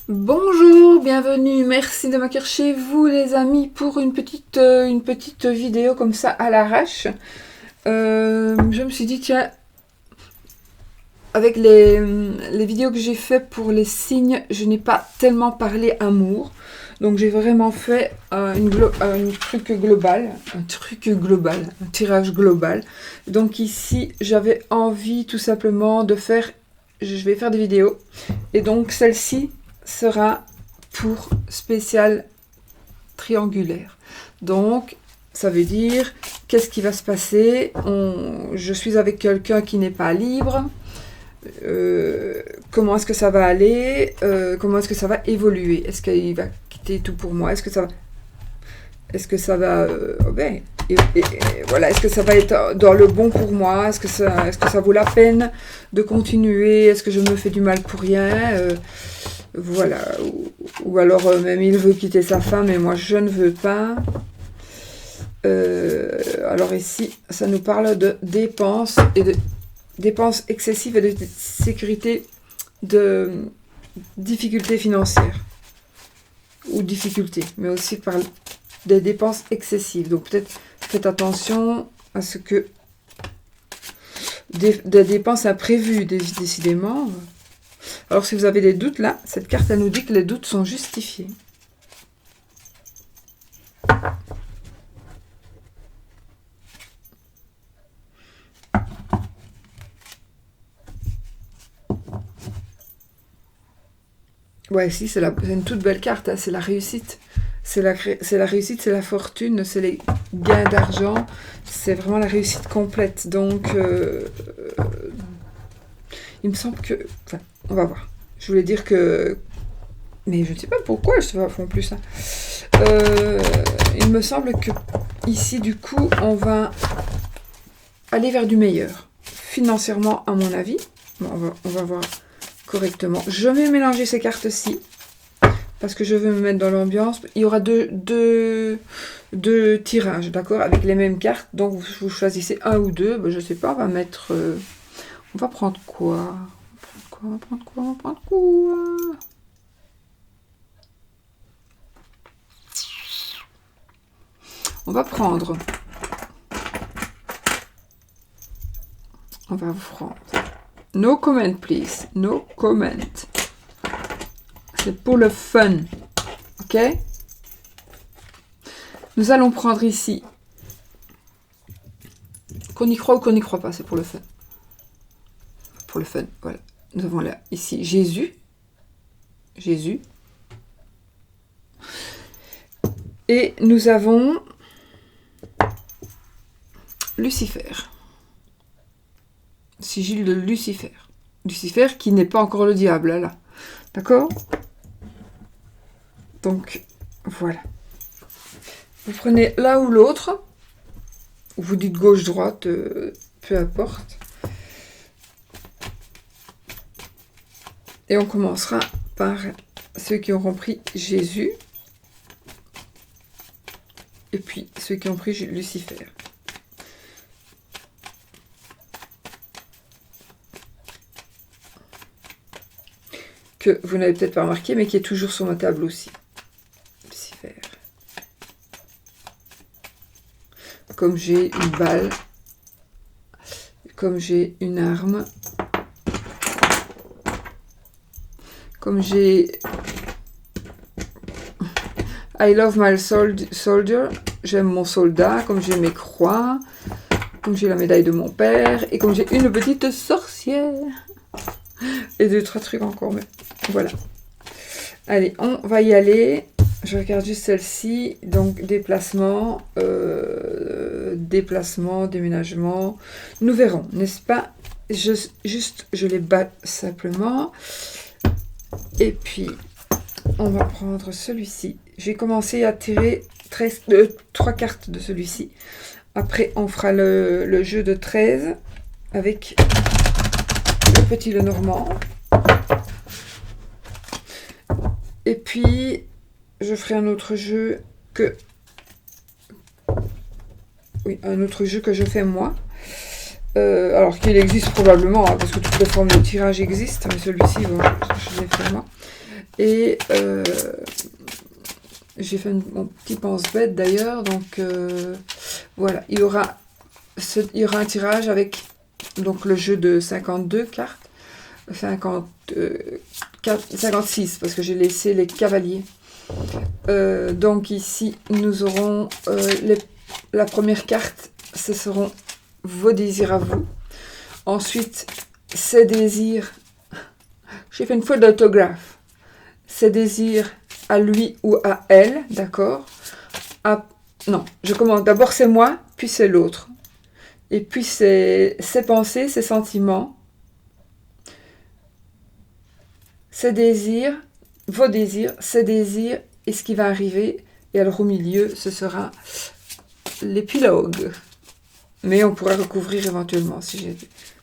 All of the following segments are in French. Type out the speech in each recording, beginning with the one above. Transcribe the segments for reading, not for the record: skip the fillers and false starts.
Bonjour, bienvenue, merci de m'accueillir chez vous les amis pour une petite vidéo comme ça à l'arrache. Je me suis dit tiens, avec les vidéos que j'ai fait pour les signes, je n'ai pas tellement parlé amour. Donc j'ai vraiment fait un truc global, un tirage global. Donc ici j'avais envie tout simplement de faire, je vais faire des vidéos. Et donc celle-ci sera pour spécial triangulaire. Donc, ça veut dire, qu'est-ce qui va se passer? Je suis avec quelqu'un qui n'est pas libre. Comment est-ce que ça va aller? Comment est-ce que ça va évoluer? Est-ce qu'il va quitter tout pour moi? Est-ce que ça va voilà, est-ce que ça va être dans le bon pour moi? Est-ce que ça vaut la peine de continuer? Est-ce que je me fais du mal pour rien? Voilà, ou alors même il veut quitter sa femme et moi je ne veux pas. Alors ici, ça nous parle de dépenses et de dépenses excessives et de sécurité, de difficultés financières ou difficultés, mais aussi par des dépenses excessives. Donc peut-être faites attention à ce que des dépenses imprévues, décidément. Alors si vous avez des doutes là, cette carte elle nous dit que les doutes sont justifiés. Ouais, si, c'est une toute belle carte, hein, c'est la réussite. C'est la réussite, c'est la fortune, c'est les gains d'argent, c'est vraiment la réussite complète. Donc, il me semble que... Enfin, on va voir. Je voulais dire que... Mais je ne sais pas pourquoi je ne fais plus ça. Il me semble que ici, du coup, on va aller vers du meilleur. Financièrement, à mon avis. Bon, on va voir correctement. Je vais mélanger ces cartes-ci. Parce que je veux me mettre dans l'ambiance. Il y aura deux tirages, d'accord? Avec les mêmes cartes. Donc, vous choisissez un ou deux. Ben, je ne sais pas, on va mettre... on va prendre quoi? On va prendre quoi? On va prendre... On va prendre... No comment, please. No comment. C'est pour le fun. Ok? Nous allons prendre ici... Qu'on y croit ou qu'on n'y croit pas, c'est pour le fun. Pour le fun, voilà. Nous avons là, ici, Jésus. Jésus. Et nous avons... Lucifer. Sigile de Lucifer. Lucifer qui n'est pas encore le diable, là. D'accord? Donc, voilà. Vous prenez l'un ou l'autre. Vous dites gauche-droite, peu importe. Et on commencera par ceux qui auront pris Jésus. Et puis ceux qui ont pris Lucifer. Que vous n'avez peut-être pas remarqué, mais qui est toujours sur ma table aussi. Lucifer. Comme j'ai une balle, comme j'ai une arme, comme j'ai I love my soldier, j'aime mon soldat, comme j'ai mes croix, comme j'ai la médaille de mon père, et comme j'ai une petite sorcière. Et deux, trois trucs encore, mais voilà. Allez, on va y aller. Je regarde juste celle-ci. Donc, déplacement, déménagement. Nous verrons, n'est-ce pas? Je les bats simplement. Et puis, on va prendre celui-ci. J'ai commencé à tirer 3 cartes de celui-ci. Après, on fera le jeu de 13 avec le petit Lenormand. Et puis, je ferai un autre jeu que... Oui, un autre jeu que je fais moi. Alors qu'il existe probablement, hein, parce que toutes les formes de tirage existent, mais celui-ci, bon, je l'ai fait moi. Et j'ai fait mon petit pense-bête d'ailleurs. Donc voilà, il y aura un tirage avec donc le jeu de 52 cartes. 56 parce que j'ai laissé les cavaliers. Donc ici, nous aurons la première carte, ce seront vos désirs à vous. Ensuite, ces désirs, j'ai fait une faute d'orthographe, ces désirs à lui ou à elle, d'accord. Non, je commence, d'abord c'est moi, puis c'est l'autre. Et puis c'est ses pensées, ses sentiments, ses désirs, vos désirs, ses désirs, et ce qui va arriver. Et alors au milieu, ce sera l'épilogue. Mais on pourra recouvrir éventuellement si j'ai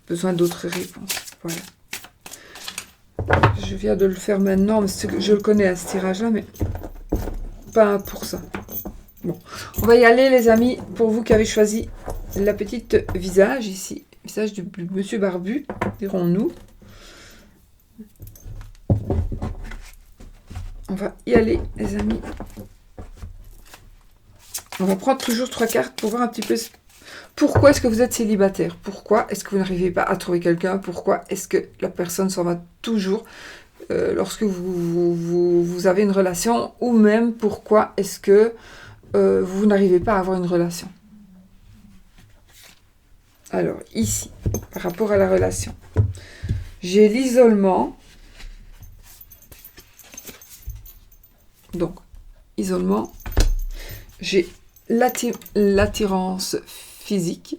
besoin d'autres réponses. Voilà. Je viens de le faire maintenant, mais je le connais à ce tirage-là, mais pas pour ça. Bon, on va y aller les amis, pour vous qui avez choisi la petite visage ici. Visage du monsieur barbu, dirons-nous. On va y aller les amis. On va prendre toujours 3 cartes pour voir un petit peu pourquoi est-ce que vous êtes célibataire. Pourquoi est-ce que vous n'arrivez pas à trouver quelqu'un. Pourquoi est-ce que la personne s'en va toujours lorsque vous avez une relation. Ou même pourquoi est-ce que vous n'arrivez pas à avoir une relation. Alors ici, par rapport à la relation, j'ai l'isolement. Donc, isolement. J'ai l'attirance physique.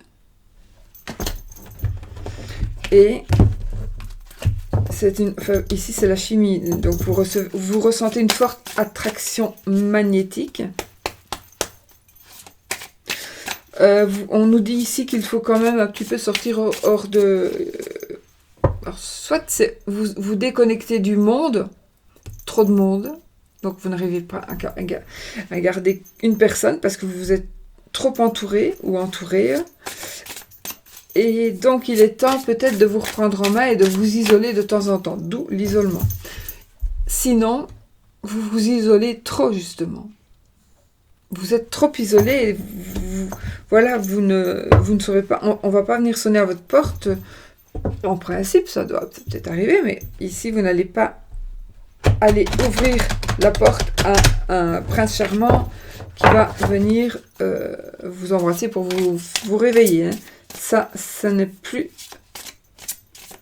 Et ici, c'est la chimie. Donc, vous ressentez une forte attraction magnétique. On nous dit ici qu'il faut quand même un petit peu sortir hors de... alors, soit vous déconnectez du monde, trop de monde, donc vous n'arrivez pas à garder une personne parce que vous êtes trop entouré ou entouré. Et donc il est temps peut-être de vous reprendre en main et de vous isoler de temps en temps, d'où l'isolement. Sinon, vous vous isolez trop justement. Vous êtes trop isolé et voilà, vous ne saurez pas, on va pas venir sonner à votre porte. En principe, ça doit peut-être arriver, mais ici, vous n'allez pas aller ouvrir la porte à un prince charmant qui va venir vous embrasser pour vous réveiller. Hein. Ça n'est plus...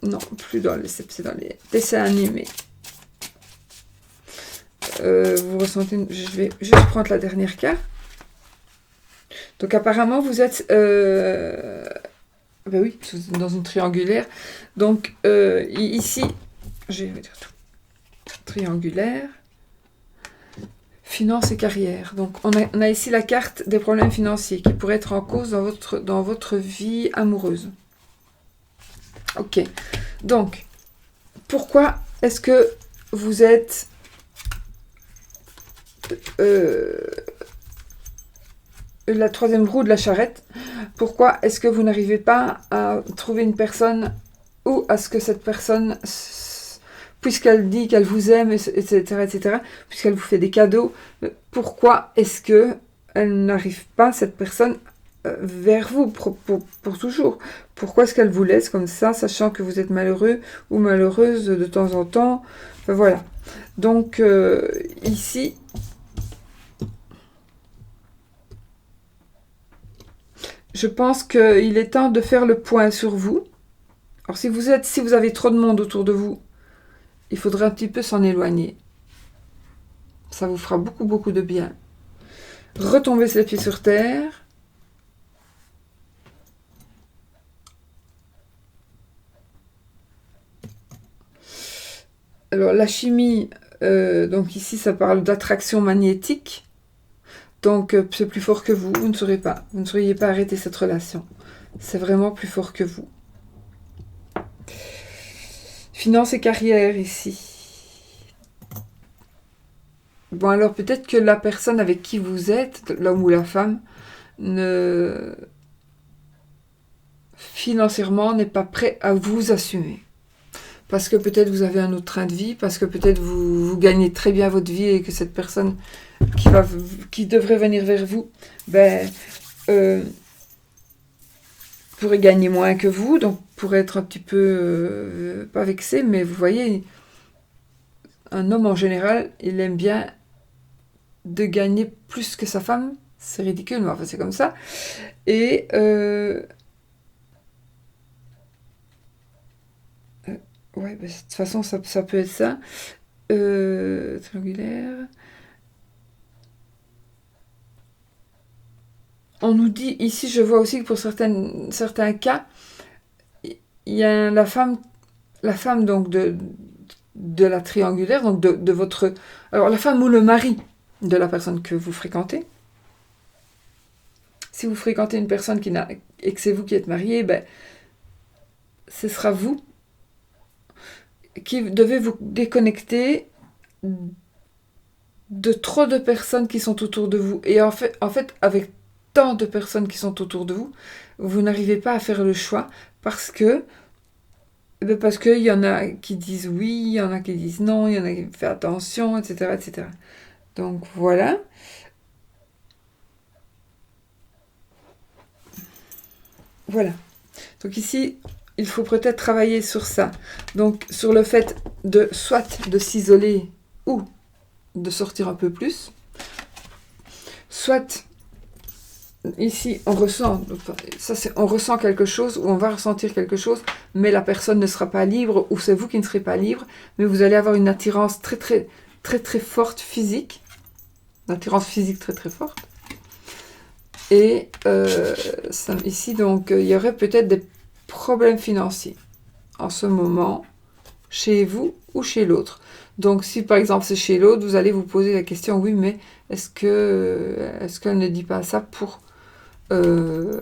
Non, plus dans c'est dans les dessins animés. Vous ressentez... Je vais juste prendre la dernière carte. Donc apparemment, vous êtes... ben oui, dans une triangulaire. Donc ici, je vais dire tout. Triangulaire. Finances et carrière. Donc on a ici la carte des problèmes financiers qui pourraient être en cause dans votre vie amoureuse. Ok. Donc, pourquoi est-ce que vous êtes... la troisième roue de la charrette. Pourquoi est-ce que vous n'arrivez pas à trouver une personne ou à ce que cette personne, puisqu'elle dit qu'elle vous aime, etc., puisqu'elle vous fait des cadeaux, pourquoi est-ce que elle n'arrive pas, cette personne, vers vous pour toujours? Pourquoi est-ce qu'elle vous laisse comme ça, sachant que vous êtes malheureux ou malheureuse de temps en temps? Enfin, voilà. Donc, ici... Je pense qu'il est temps de faire le point sur vous. Alors, si vous avez trop de monde autour de vous, il faudrait un petit peu s'en éloigner. Ça vous fera beaucoup, beaucoup de bien. Retombez les pieds sur terre. Alors, la chimie, donc ici, ça parle d'attraction magnétique. Donc, c'est plus fort que vous. Vous ne sauriez pas arrêter cette relation. C'est vraiment plus fort que vous. Finances et carrière, ici. Bon, alors, peut-être que la personne avec qui vous êtes, l'homme ou la femme, financièrement, n'est pas prêt à vous assumer. parce que peut-être vous avez un autre train de vie, parce que peut-être vous gagnez très bien votre vie et que cette personne qui devrait venir vers vous, ben, pourrait gagner moins que vous, donc pourrait être un petit peu, pas vexé, mais vous voyez, un homme en général, il aime bien de gagner plus que sa femme, c'est ridicule, mais enfin c'est comme ça, et ouais, bah, de toute façon ça peut être ça, triangulaire. On nous dit, ici je vois aussi que pour certains cas, il y a la femme donc de la triangulaire, donc de votre... Alors la femme ou le mari de la personne que vous fréquentez. Si vous fréquentez une personne et que c'est vous qui êtes marié, ben, ce sera vous qui devez vous déconnecter de trop de personnes qui sont autour de vous. Et en fait avec tant de personnes qui sont autour de vous, vous n'arrivez pas à faire le choix parce qu'il y en a qui disent oui, il y en a qui disent non, il y en a qui font attention, etc., etc. Donc voilà. Voilà. Donc ici, il faut peut-être travailler sur ça. Donc sur le fait de soit de s'isoler ou de sortir un peu plus. Soit ici, on ressent quelque chose, ou on va ressentir quelque chose, mais la personne ne sera pas libre, ou c'est vous qui ne serez pas libre, mais vous allez avoir une attirance très très très très forte physique, une attirance physique très très forte. Et ici, donc, il y aurait peut-être des problèmes financiers en ce moment, chez vous ou chez l'autre. Donc, si par exemple c'est chez l'autre, vous allez vous poser la question, oui, mais est-ce qu'elle ne dit pas ça pour... je ne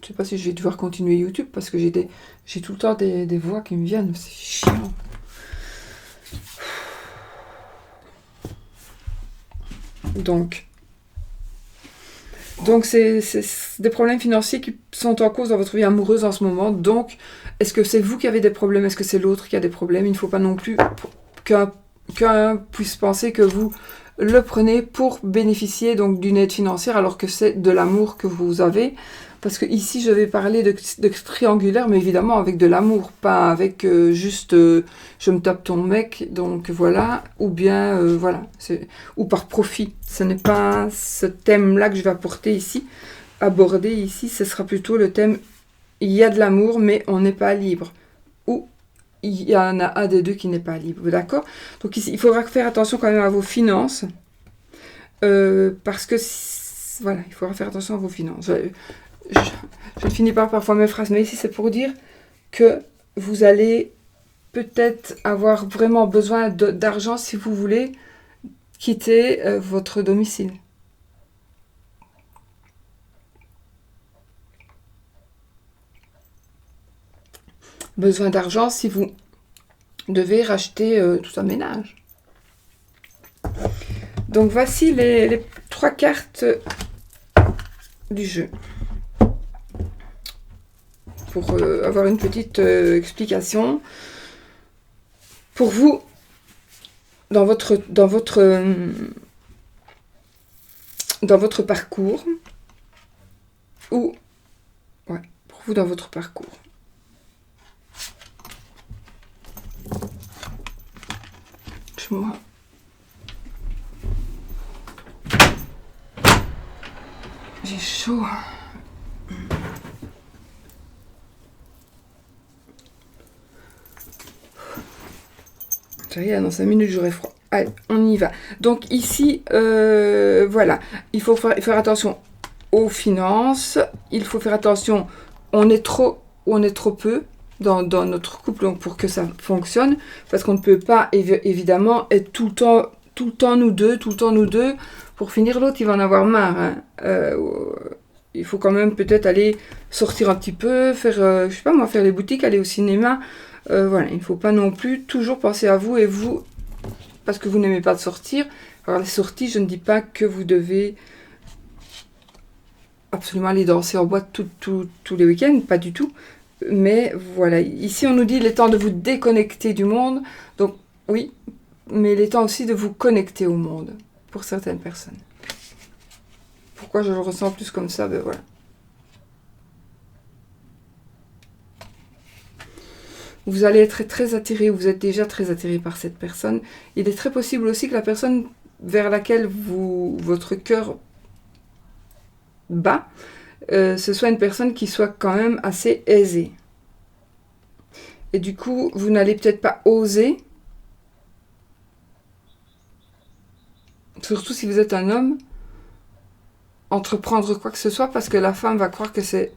sais pas si je vais devoir continuer YouTube parce que j'ai tout le temps des voix qui me viennent, c'est chiant. Donc c'est des problèmes financiers qui sont en cause dans votre vie amoureuse en ce moment. Donc, est-ce que c'est vous qui avez des problèmes? Est-ce que c'est l'autre qui a des problèmes? Il ne faut pas non plus qu'un puisse penser que vous le prenez pour bénéficier donc d'une aide financière alors que c'est de l'amour que vous avez. Parce que ici, je vais parler de triangulaire, mais évidemment avec de l'amour, pas avec juste je me tape ton mec, donc voilà, ou bien voilà, ou par profit. Ce n'est pas ce thème-là que je vais aborder ici, ce sera plutôt le thème il y a de l'amour, mais on n'est pas libre. Ou il y en a un des deux qui n'est pas libre, d'accord? Donc ici, il faudra faire attention quand même à vos finances, parce que voilà, il faudra faire attention à vos finances. Je ne finis pas parfois mes phrases, mais ici c'est pour dire que vous allez peut-être avoir vraiment besoin d'argent si vous voulez quitter votre domicile. Besoin d'argent si vous devez racheter tout un ménage. Donc voici les 3 cartes du jeu. Pour avoir une petite explication. Pour vous, dans votre parcours, ou ouais, pour vous dans votre parcours. Moi. J'ai chaud. Ça y est, dans 5 minutes, j'aurai froid. Allez, on y va. Donc ici, voilà, il faut faire attention aux finances. Il faut faire attention, on est trop ou on est trop peu dans notre couple donc pour que ça fonctionne. Parce qu'on ne peut pas, évidemment, être tout le temps nous deux. Pour finir, l'autre, il va en avoir marre. Hein. Il faut quand même peut-être aller sortir un petit peu, faire, je sais pas moi, faire les boutiques, aller au cinéma. Voilà, il ne faut pas non plus toujours penser à vous et vous, parce que vous n'aimez pas de sortir. Alors les sorties, je ne dis pas que vous devez absolument aller danser en boîte tous les week-ends, pas du tout. Mais voilà, ici on nous dit il est temps de vous déconnecter du monde. Donc oui, mais il est temps aussi de vous connecter au monde, pour certaines personnes. Pourquoi je le ressens plus comme ça? Ben voilà. Vous allez être très attiré, vous êtes déjà très attiré par cette personne. Il est très possible aussi que la personne vers laquelle votre cœur bat, ce soit une personne qui soit quand même assez aisée. Et du coup, vous n'allez peut-être pas oser, surtout si vous êtes un homme, entreprendre quoi que ce soit parce que la femme va croire que c'est...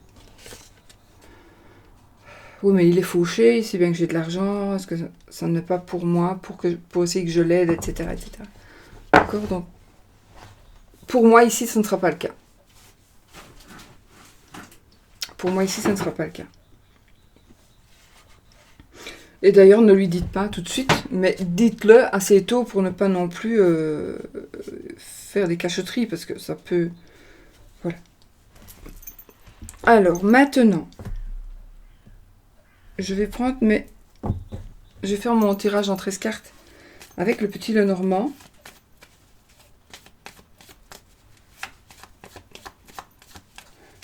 Oui, mais il est fauché, il sait bien que j'ai de l'argent, est-ce que ça n'est pas pour moi, pour aussi que je l'aide, etc. etc. D'accord, donc pour moi ici, ce ne sera pas le cas. Pour moi ici, ça ne sera pas le cas. Et d'ailleurs, ne lui dites pas tout de suite, mais dites-le assez tôt pour ne pas non plus faire des cachotteries, parce que ça peut... Voilà. Alors, maintenant, je vais prendre mes... Je vais faire mon tirage en 13 cartes avec le petit Lenormand.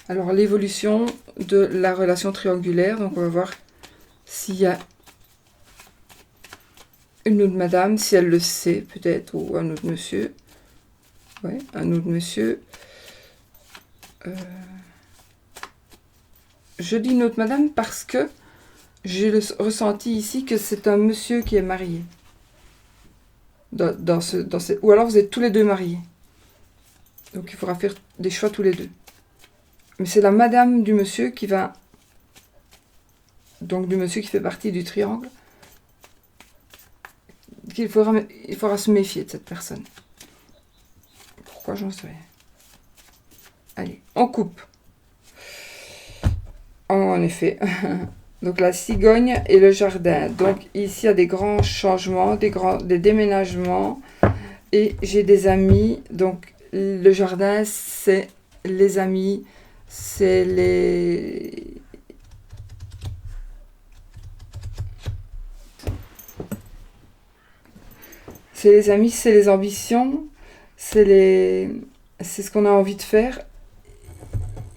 Alors, l'évolution de la relation triangulaire. Donc, on va voir s'il y a une autre madame, si elle le sait peut-être, ou un autre monsieur. Ouais, un autre monsieur. Je dis une autre madame parce que j'ai ressenti ici que c'est un monsieur qui est marié. Ou alors vous êtes tous les deux mariés. Donc il faudra faire des choix tous les deux. Mais c'est la madame du monsieur qui va... Donc du monsieur qui fait partie du triangle. Il faudra se méfier de cette personne. Pourquoi j'en sais rien. Allez, on coupe. En effet. Donc la cigogne et le jardin. Donc ici il y a des grands changements, des déménagements. Et j'ai des amis. Donc le jardin, c'est les amis. C'est les... C'est les amis, c'est les ambitions. C'est ce qu'on a envie de faire.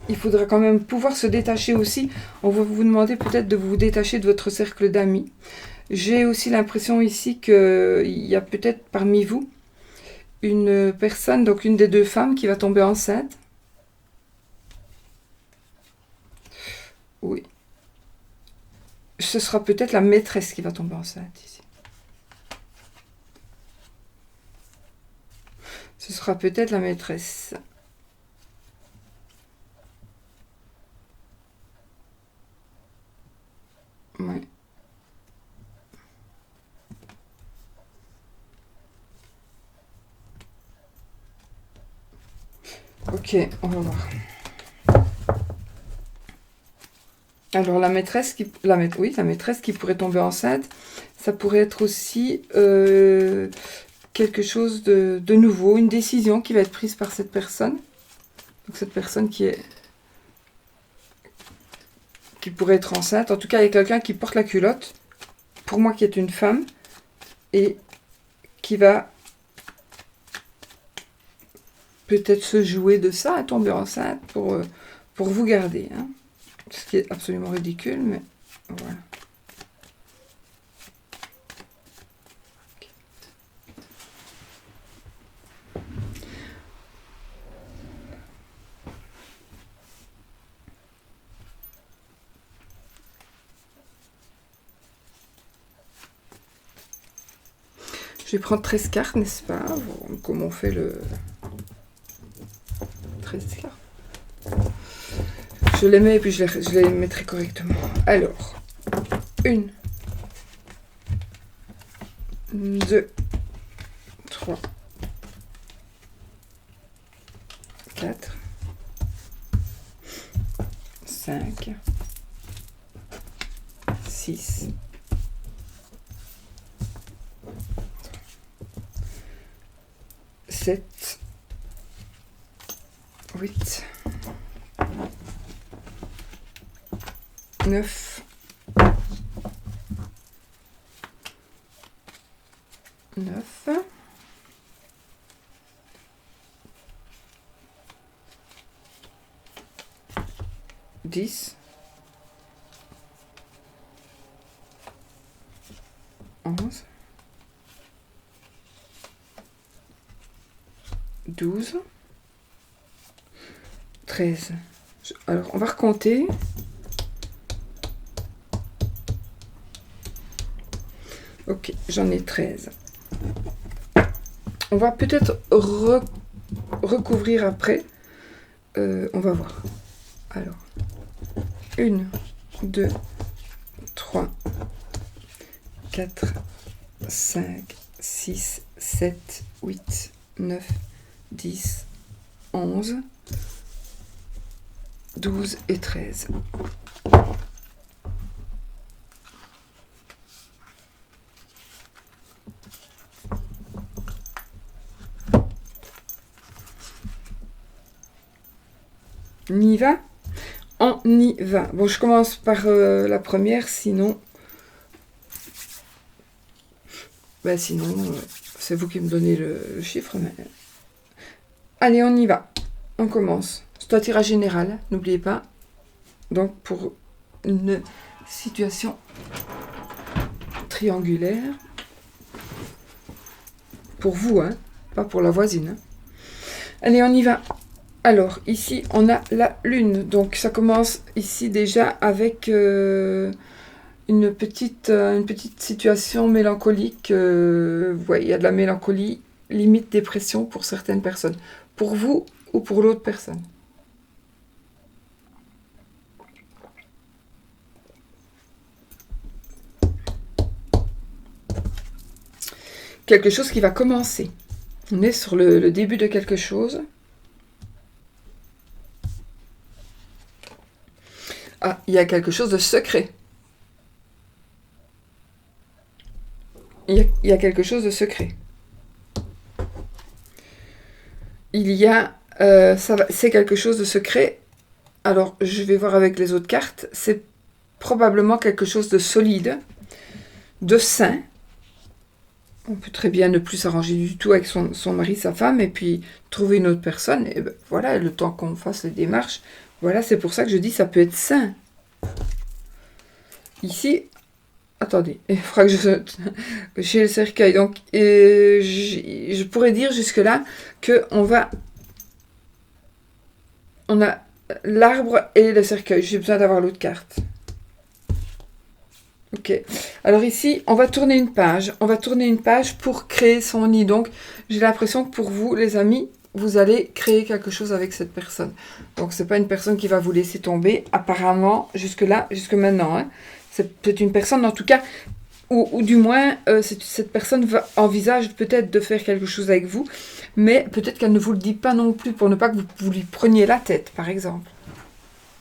Il faudra quand même pouvoir se détacher aussi. On va vous demander peut-être de vous détacher de votre cercle d'amis. J'ai aussi l'impression ici qu'il y a peut-être parmi vous une personne, donc une des deux femmes qui va tomber enceinte. Oui. Ce sera peut-être la maîtresse qui va tomber enceinte ici. Ce sera peut-être la maîtresse. Ouais. Ok, on va voir. Alors la maîtresse la maîtresse qui pourrait tomber enceinte, ça pourrait être aussi quelque chose de nouveau, une décision qui va être prise par cette personne. Donc cette personne qui pourrait être enceinte. En tout cas, il y a quelqu'un qui porte la culotte, pour moi qui est une femme, et qui va peut-être se jouer de ça, tomber enceinte pour vous garder. Hein. Ce qui est absolument ridicule, mais voilà. Je vais prendre 13 cartes, n'est-ce pas? Comment on fait le... 13 cartes. Je les mets et puis je les mettrai correctement. Alors, 1, 2, 3, 4, 5, 6, 7, 8, 9, 9, 10, 11, 12, 13. Alors, on va recompter. Ok, j'en ai 13. On va peut-être recouvrir après. On va voir. Alors, 1, 2, 3, 4, 5, 6, 7, 8, 9, 10, 11, 12 et 13. On y va? On y va. Bon, je commence par la première, sinon... Ben sinon, c'est vous qui me donnez le chiffre. Mais... Allez, on y va. On commence. C'est un tirage général, n'oubliez pas. Donc, pour une situation triangulaire. Pour vous, hein, pas pour la voisine. Hein. Allez, on y va. Alors, ici, on a la lune. Donc, ça commence ici déjà avec une petite situation mélancolique. Vous voyez, il y a de la mélancolie, limite dépression pour certaines personnes. Pour vous ou pour l'autre personne. Quelque chose qui va commencer. On est sur le début de quelque chose. Ah, il y a quelque chose de secret. Il y a quelque chose de secret. Il y a... c'est quelque chose de secret. Alors, je vais voir avec les autres cartes. C'est probablement quelque chose de solide, de sain. On peut très bien ne plus s'arranger du tout avec son mari, sa femme, et puis trouver une autre personne. Et ben, voilà, le temps qu'on fasse les démarches. Voilà, c'est pour ça que je dis ça peut être sain. Ici, attendez, il faudra que je... J'ai le cercueil. Donc, je pourrais dire jusque-là qu'on va... On a l'arbre et le cercueil. J'ai besoin d'avoir l'autre carte. Ok. Alors ici, on va tourner une page. On va tourner une page pour créer son nid. Donc, j'ai l'impression que pour vous, les amis, vous allez créer quelque chose avec cette personne. Donc, c'est pas une personne qui va vous laisser tomber, apparemment, jusque-là, jusque maintenant. Hein. C'est peut-être une personne, en tout cas, ou du moins, cette personne envisage peut-être de faire quelque chose avec vous, mais peut-être qu'elle ne vous le dit pas non plus, pour ne pas que vous lui preniez la tête, par exemple.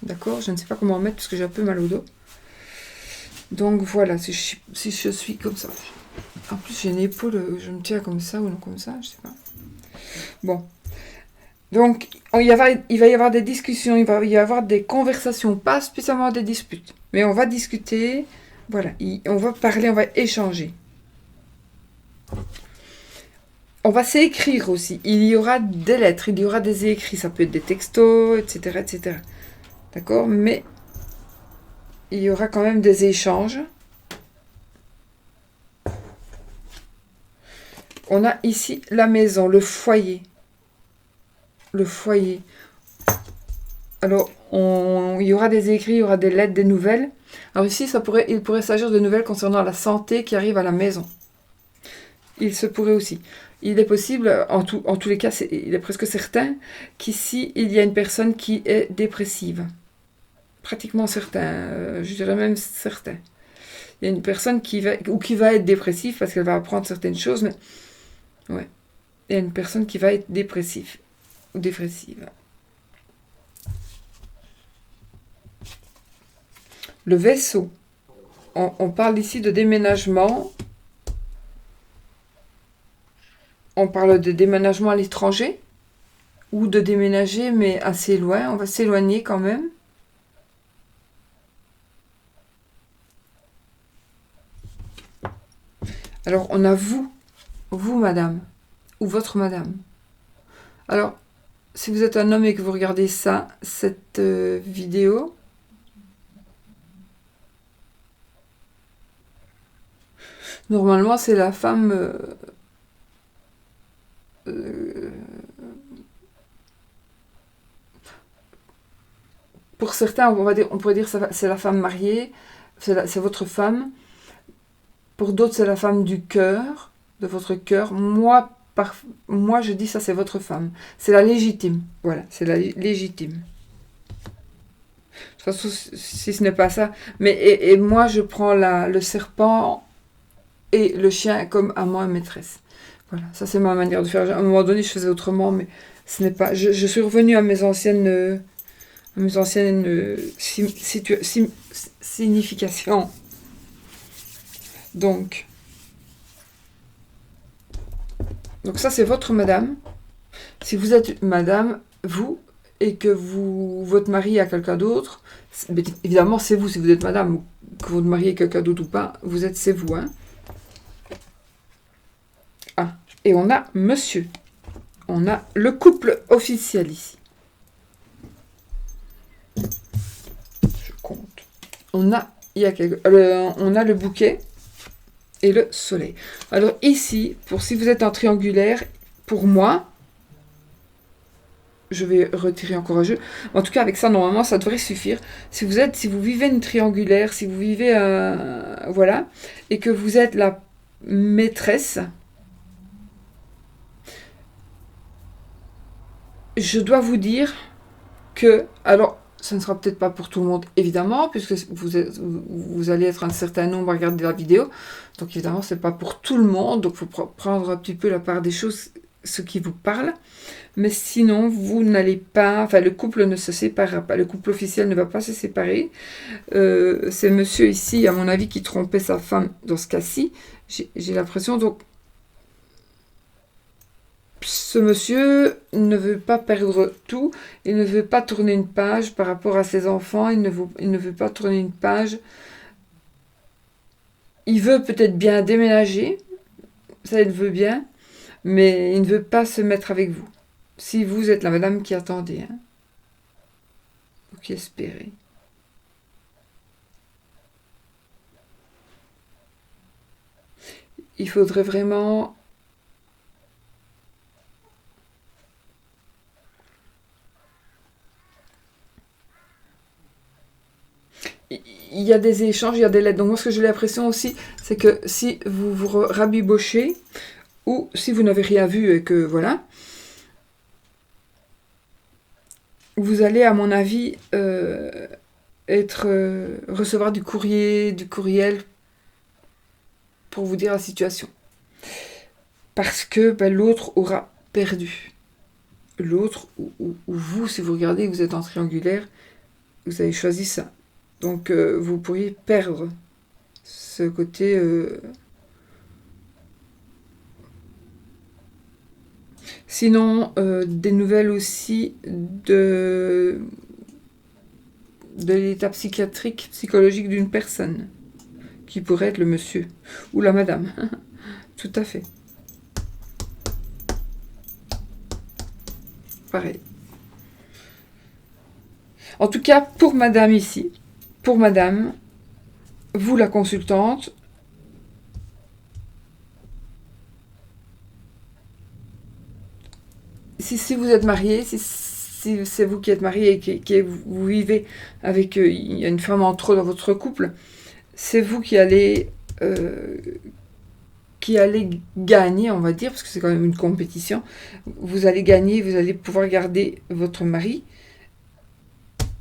D'accord? Je ne sais pas comment mettre, parce que j'ai un peu mal au dos. Donc voilà, si je suis comme ça. En plus, j'ai une épaule, je me tiens comme ça ou non comme ça, je sais pas. Bon. Donc, il va y avoir des discussions, il va y avoir des conversations, pas spécialement des disputes. Mais on va discuter, voilà, on va parler, on va échanger. On va s'écrire aussi. Il y aura des lettres, il y aura des écrits, ça peut être des textos, etc., etc. D'accord? Mais il y aura quand même des échanges. On a ici la maison, le foyer. Le foyer. Alors, il y aura des écrits, il y aura des lettres, des nouvelles. Alors ici, il pourrait s'agir de nouvelles concernant la santé qui arrive à la maison. Il se pourrait aussi. Il est possible, en tous les cas, il est presque certain qu'ici, il y a une personne qui est dépressive. Pratiquement certain, je dirais même certain. Il y a une personne qui va être dépressive parce qu'elle va apprendre certaines choses, mais ouais. Il y a une personne qui va être dépressive ou dépressive. Le vaisseau. On parle ici de déménagement. On parle de déménagement à l'étranger ou de déménager mais assez loin. On va s'éloigner quand même. Alors, on a vous, madame, ou votre madame. Alors, si vous êtes un homme et que vous regardez ça, cette vidéo, normalement, c'est la femme... pour certains, on pourrait dire que c'est la femme mariée, c'est votre femme. Pour d'autres, c'est la femme du cœur, de votre cœur. Moi, je dis ça, c'est votre femme. C'est la légitime. Voilà, c'est la légitime. De toute façon, si ce n'est pas ça. Mais et moi, je prends le serpent et le chien comme amant et maîtresse. Voilà, ça c'est ma manière de faire. À un moment donné, je faisais autrement, mais ce n'est pas. Je suis revenue à mes anciennes significations. Donc ça c'est votre madame. Si vous êtes madame, vous, et que votre mari a quelqu'un d'autre, évidemment c'est vous, si vous êtes madame, ou que votre mari est quelqu'un d'autre ou pas, c'est vous. Hein. Ah, et on a monsieur. On a le couple officiel ici. Je compte. On a le bouquet et le soleil. Alors ici, si vous êtes en triangulaire, pour moi, je vais retirer encore un jeu. En tout cas, avec ça, normalement, ça devrait suffire. Si vous vivez une triangulaire, si vous vivez voilà, et que vous êtes la maîtresse, je dois vous dire que, alors, ça ne sera peut-être pas pour tout le monde, évidemment, puisque vous allez être un certain nombre à regarder la vidéo. Donc, évidemment, c'est pas pour tout le monde. Donc, il faut prendre un petit peu la part des choses, ce qui vous parle. Mais sinon, vous n'allez pas... Enfin, le couple ne se séparera pas. Le couple officiel ne va pas se séparer. C'est monsieur ici, à mon avis, qui trompait sa femme dans ce cas-ci. J'ai l'impression, donc... Ce monsieur ne veut pas perdre tout, il ne veut pas tourner une page par rapport à ses enfants, il ne veut pas tourner une page. Il veut peut-être bien déménager, ça il veut bien, mais il ne veut pas se mettre avec vous. Si vous êtes la madame qui attendait, hein, ou qui espérait. Il faudrait vraiment... Il y a des échanges, il y a des lettres. Donc moi, ce que j'ai l'impression aussi, c'est que si vous vous rabibochez, ou si vous n'avez rien vu et que voilà, vous allez, à mon avis, recevoir du courriel pour vous dire la situation. Parce que l'autre aura perdu. L'autre, ou vous, si vous regardez, vous êtes en triangulaire, vous avez choisi ça. Donc, vous pourriez perdre ce côté... Sinon, des nouvelles aussi de l'état psychiatrique, psychologique d'une personne, qui pourrait être le monsieur ou la madame. Tout à fait. Pareil. En tout cas, pour madame ici, pour madame, vous la consultante, si vous êtes marié, si c'est vous qui êtes marié et que vous vivez avec il y a une femme en trop dans votre couple, c'est vous qui allez gagner, on va dire, parce que c'est quand même une compétition. Vous allez gagner, vous allez pouvoir garder votre mari,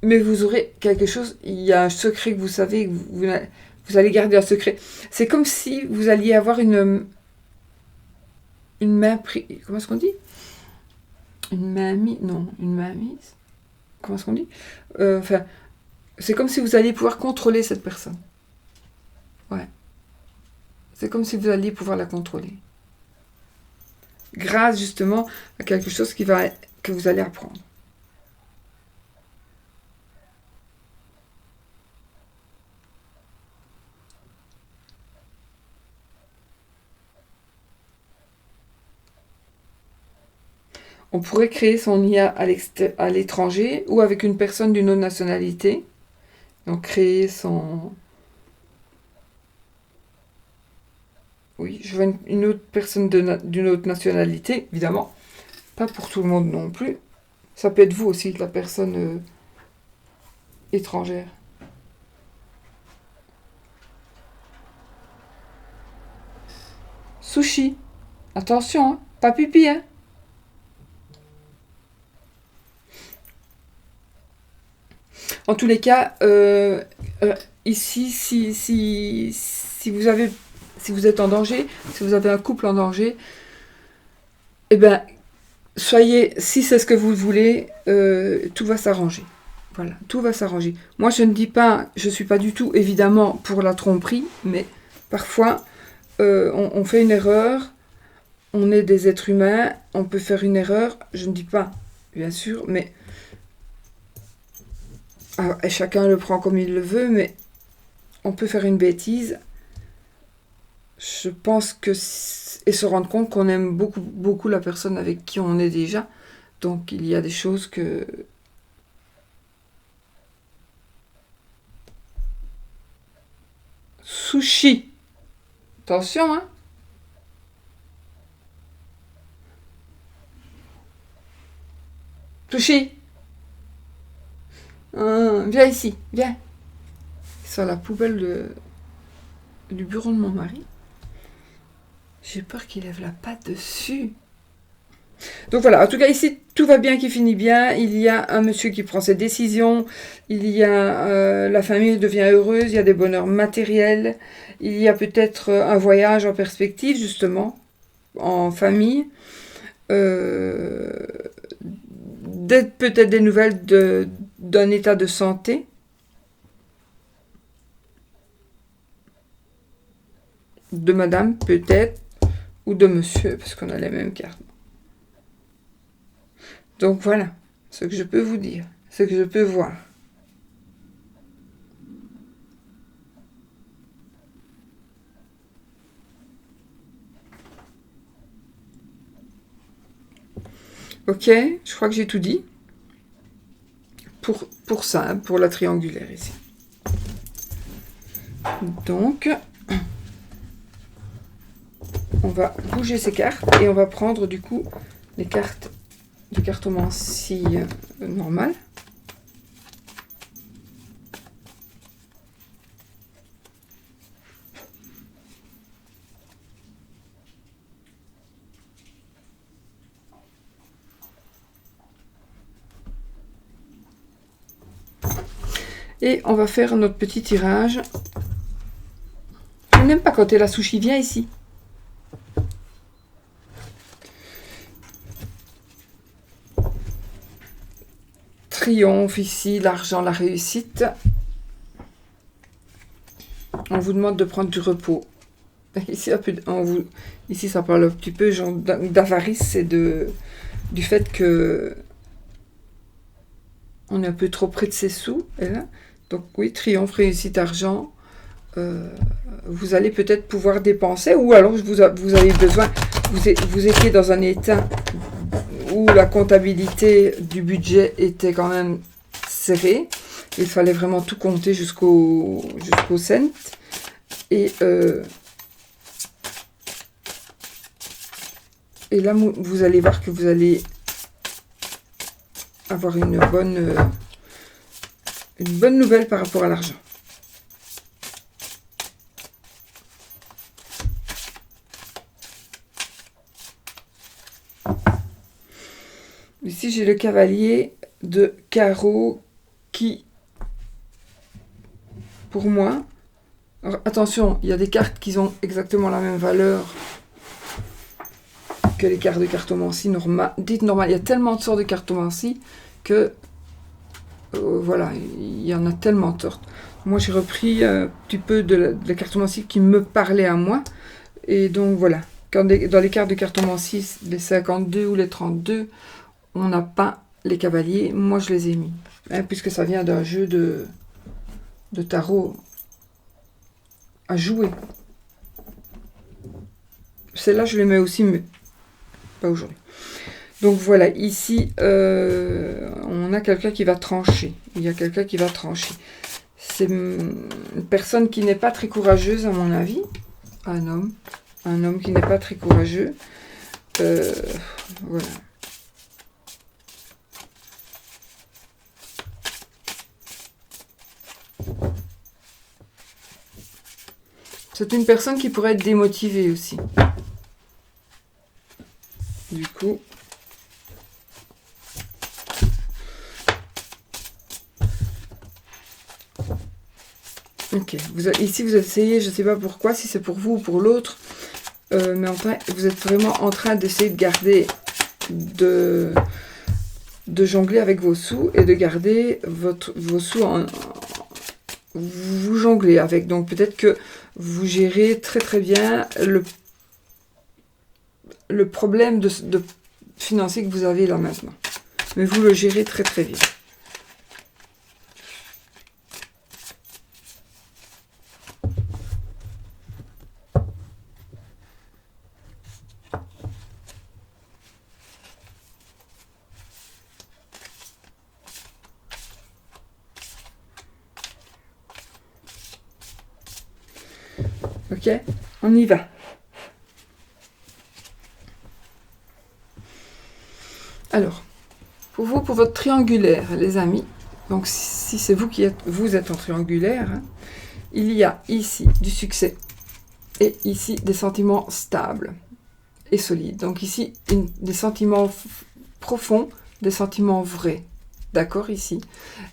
mais vous aurez quelque chose, il y a un secret que vous savez, que vous allez garder un secret. C'est comme si vous alliez avoir une main prise. Comment est-ce qu'on dit? Une main mise? Non, une main mise. Comment est-ce qu'on dit? Enfin, c'est comme si vous alliez pouvoir contrôler cette personne. Ouais. C'est comme si vous alliez pouvoir la contrôler. Grâce justement à quelque chose que vous allez apprendre. On pourrait créer son IA à l'étranger ou avec une personne d'une autre nationalité. Donc créer son... Oui, je veux une autre personne d'une autre nationalité, évidemment. Pas pour tout le monde non plus. Ça peut être vous aussi, la personne étrangère. Sushi. Attention, hein, pas pipi, hein. En tous les cas, ici, si vous êtes en danger, si vous avez un couple en danger, eh bien, soyez, si c'est ce que vous voulez, tout va s'arranger. Voilà, tout va s'arranger. Moi, je ne dis pas, je ne suis pas du tout, évidemment, pour la tromperie, mais parfois, on fait une erreur, on est des êtres humains, on peut faire une erreur, je ne dis pas, bien sûr, mais chacun le prend comme il le veut, mais on peut faire une bêtise. Je pense que... Et se rendre compte qu'on aime beaucoup, beaucoup la personne avec qui on est déjà. Donc, il y a des choses que... Sushi. Attention, hein. Sushi. Viens ici, viens. Sur la poubelle du bureau de mon mari. J'ai peur qu'il lève la patte dessus. Donc voilà, en tout cas ici, tout va bien, qui finit bien. Il y a un monsieur qui prend ses décisions. Il y a la famille devient heureuse. Il y a des bonheurs matériels. Il y a peut-être un voyage en perspective, justement, en famille. Peut-être des nouvelles d'un état de santé. De madame, peut-être. Ou de monsieur, parce qu'on a les mêmes cartes. Donc voilà, ce que je peux vous dire, ce que je peux voir. Ok, je crois que j'ai tout dit. Pour ça, hein, pour la triangulaire ici. Donc, on va bouger ces cartes et on va prendre du coup les cartes de cartomancie normale. Et on va faire notre petit tirage. Je n'aime pas quand la sushi vient ici. Triomphe ici, l'argent, la réussite. On vous demande de prendre du repos. Ici, ça parle un petit peu genre d'avarice et du fait que on est un peu trop près de ses sous. Et là, donc oui, triomphe, réussite, argent. Vous allez peut-être pouvoir dépenser, ou alors vous avez besoin, vous étiez dans un état où la comptabilité du budget était quand même serrée. Il fallait vraiment tout compter jusqu'au cent. Et là, vous allez voir que vous allez avoir une bonne nouvelle par rapport à l'argent. Ici, j'ai le cavalier de carreau qui, pour moi... Alors, attention, il y a des cartes qui ont exactement la même valeur que les cartes de cartomancie dites normales. Il y a tellement de sortes de cartomancie que... voilà, il y en a tellement de sortes. Moi, j'ai repris un petit peu de la cartomancie qui me parlait à moi. Et donc, voilà. Dans les cartes de cartomancie, les 52 ou les 32... on n'a pas les cavaliers. Moi, je les ai mis. Hein, puisque ça vient d'un jeu de tarot à jouer. Celle-là, je les mets aussi, mais pas aujourd'hui. Donc voilà, ici, on a quelqu'un qui va trancher. Il y a quelqu'un qui va trancher. C'est une personne qui n'est pas très courageuse, à mon avis. Un homme qui n'est pas très courageux. Voilà. C'est une personne qui pourrait être démotivée aussi. Du coup... Ok, ici vous essayez, je ne sais pas pourquoi, si c'est pour vous ou pour l'autre, mais enfin, vous êtes vraiment en train d'essayer de garder, de jongler avec vos sous et de garder vos sous vous jonglez avec. Donc peut-être que vous gérez très très bien le problème de financier que vous avez là maintenant. Mais vous le gérez très très bien. Ok, on y va. Alors, pour vous, pour votre triangulaire, les amis, donc si c'est vous qui êtes en triangulaire, hein, il y a ici du succès et ici des sentiments stables et solides. Donc ici, des sentiments profonds, des sentiments vrais. D'accord, ici.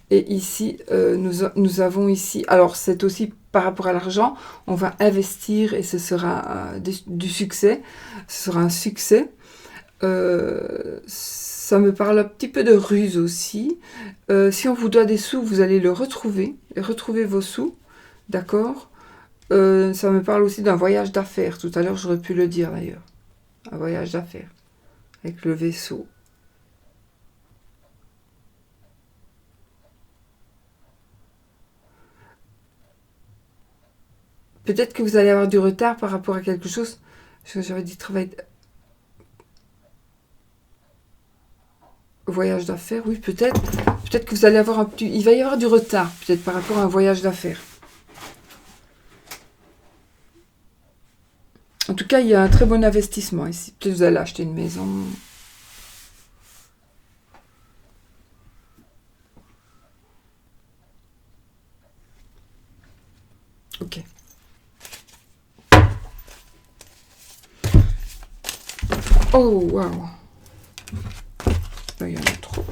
Et ici, nous avons ici... Alors, c'est aussi par rapport à l'argent, on va investir et ce sera du succès. Ce sera un succès. Ça me parle un petit peu de ruse aussi. Si on vous doit des sous, vous allez le retrouver. Retrouver vos sous. D'accord. Ça me parle aussi d'un voyage d'affaires. Tout à l'heure, j'aurais pu le dire d'ailleurs. Un voyage d'affaires. Avec le vaisseau. Peut-être que vous allez avoir du retard par rapport à quelque chose. J'avais dit travail... Voyage d'affaires, oui, peut-être. Peut-être que vous allez avoir un petit... Il va y avoir du retard, peut-être, par rapport à un voyage d'affaires. En tout cas, il y a un très bon investissement ici. Peut-être que vous allez acheter une maison. Ok. Oh, waouh. Il y en a trop.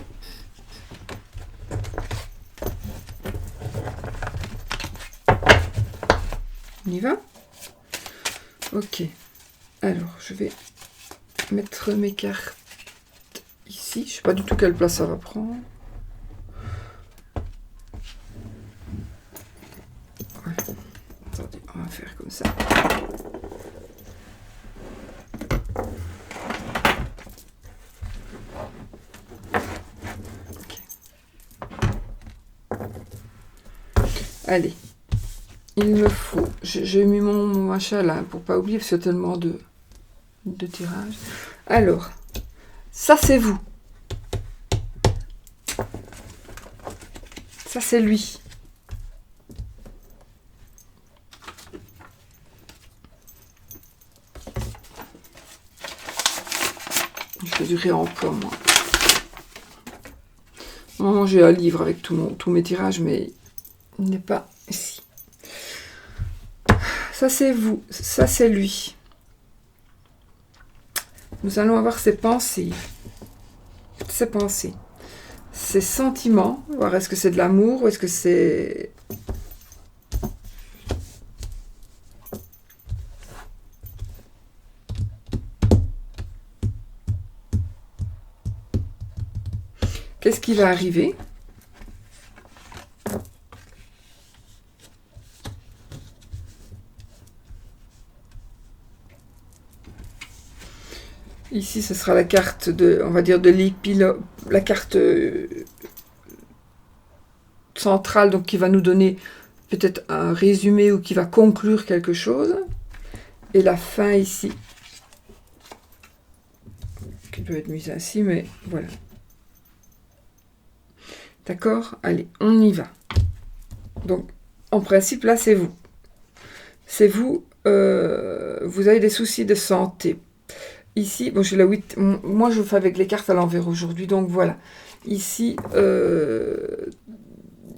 On y va? Ok. Alors, je vais mettre mes cartes ici. Je ne sais pas du tout quelle place ça va prendre. Ouais. Attendez, on va faire comme ça. Allez, il me faut... J'ai mis mon machin là pour pas oublier parce qu'il y a tellement de tirages. Alors, ça c'est vous. Ça c'est lui. Je fais du réemploi moi. Normalement j'ai un livre avec tous mes tirages mais il n'est pas ici. Ça c'est vous, ça c'est lui. Nous allons avoir ses pensées. Ses pensées. Ses sentiments. Voir est-ce que c'est de l'amour ou est-ce que c'est... Qu'est-ce qui va arriver? Ici, ce sera la carte de, on va dire, de l'épilogue, la carte centrale, donc qui va nous donner peut-être un résumé ou qui va conclure quelque chose. Et la fin ici. qui peut être mise ainsi, mais voilà. D'accord? Allez, on y va. Donc, en principe, là, c'est vous. C'est vous. Vous avez des soucis de santé. Ici, bon, j'ai la 8. Moi, je fais avec les cartes à l'envers aujourd'hui, donc voilà. Ici,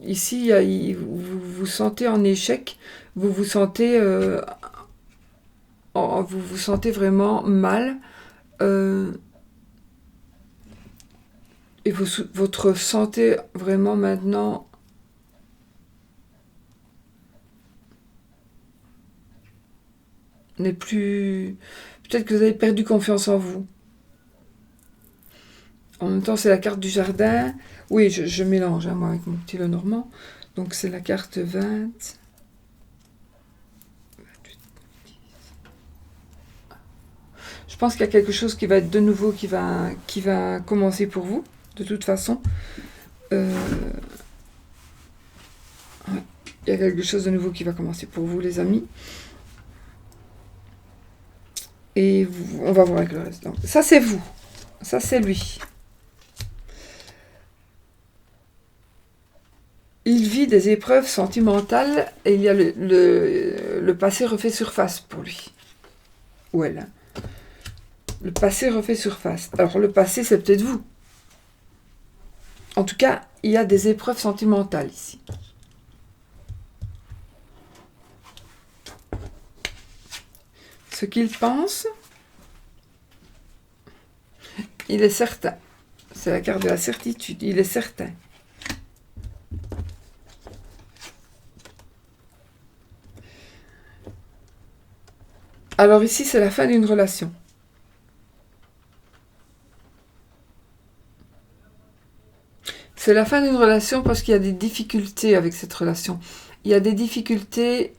ici vous vous sentez en échec. Vous vous sentez, vous vous sentez vraiment mal. Et votre santé vraiment maintenant n'est plus... Peut-être que vous avez perdu confiance en vous. En même temps, c'est la carte du jardin. Oui, je mélange, hein, moi, avec mon petit Lenormand. Donc, c'est la carte 20. 28. Je pense qu'il y a quelque chose qui va être de nouveau, qui va commencer pour vous, de toute façon. Ouais. Il y a quelque chose de nouveau qui va commencer pour vous, les amis. Et on va voir avec le reste. Donc, ça, c'est vous. Ça, c'est lui. Il vit des épreuves sentimentales et il y a le passé refait surface pour lui. Ou elle. Le passé refait surface. Alors, le passé, c'est peut-être vous. En tout cas, il y a des épreuves sentimentales ici. Ce qu'il pense, il est certain. C'est la carte de la certitude. Il est certain. Alors ici, c'est la fin d'une relation. C'est la fin d'une relation parce qu'il y a des difficultés avec cette relation. Il y a des difficultés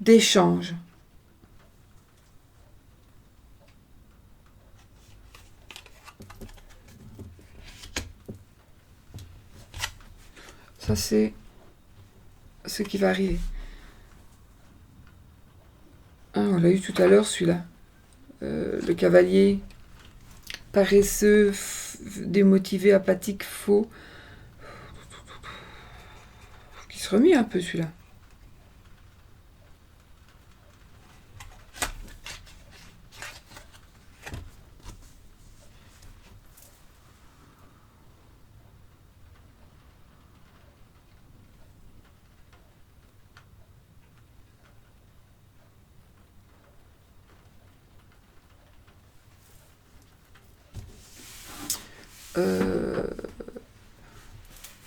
d'échange. Ça, c'est ce qui va arriver. Ah, on l'a eu tout à l'heure, celui-là. Le cavalier paresseux, démotivé, apathique, faux. Qui se remet un peu, celui-là.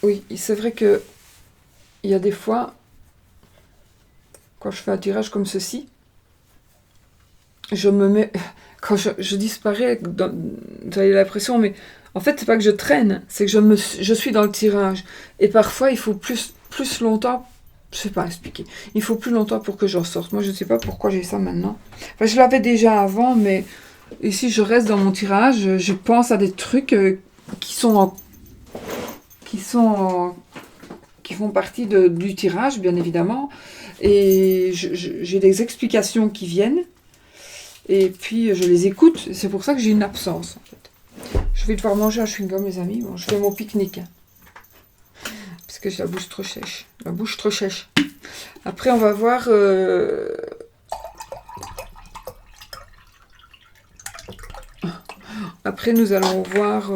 Oui, c'est vrai que il y a des fois, quand je fais un tirage comme ceci, je me mets... Quand je disparais, vous avez l'impression, mais en fait, c'est pas que je traîne, c'est que je suis dans le tirage. Et parfois, il faut plus longtemps, je sais pas expliquer, il faut plus longtemps pour que j'en sorte. Moi, je ne sais pas pourquoi j'ai ça maintenant. Enfin, je l'avais déjà avant, mais ici, je reste dans mon tirage, je pense à des trucs qui font partie du tirage, bien évidemment. Et j'ai des explications qui viennent. Et puis, je les écoute. C'est pour ça que j'ai une absence, en fait. Je vais devoir manger un chewing-gum, les amis. Bon, je fais mon pique-nique. Parce que j'ai la bouche trop sèche. La bouche trop sèche. Après, on va voir... Après, nous allons voir...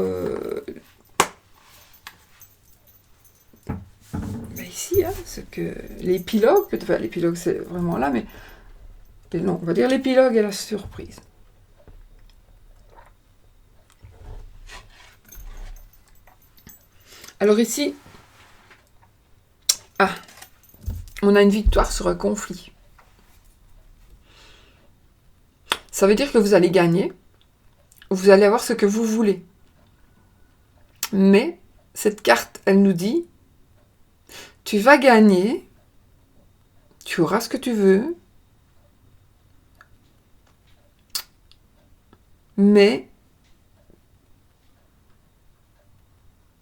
Ici, hein, c'est que l'épilogue, enfin l'épilogue c'est vraiment là, mais non, on va dire l'épilogue et la surprise. Alors ici, on a une victoire sur un conflit. Ça veut dire que vous allez gagner, vous allez avoir ce que vous voulez. Mais cette carte, elle nous dit, tu vas gagner, tu auras ce que tu veux, mais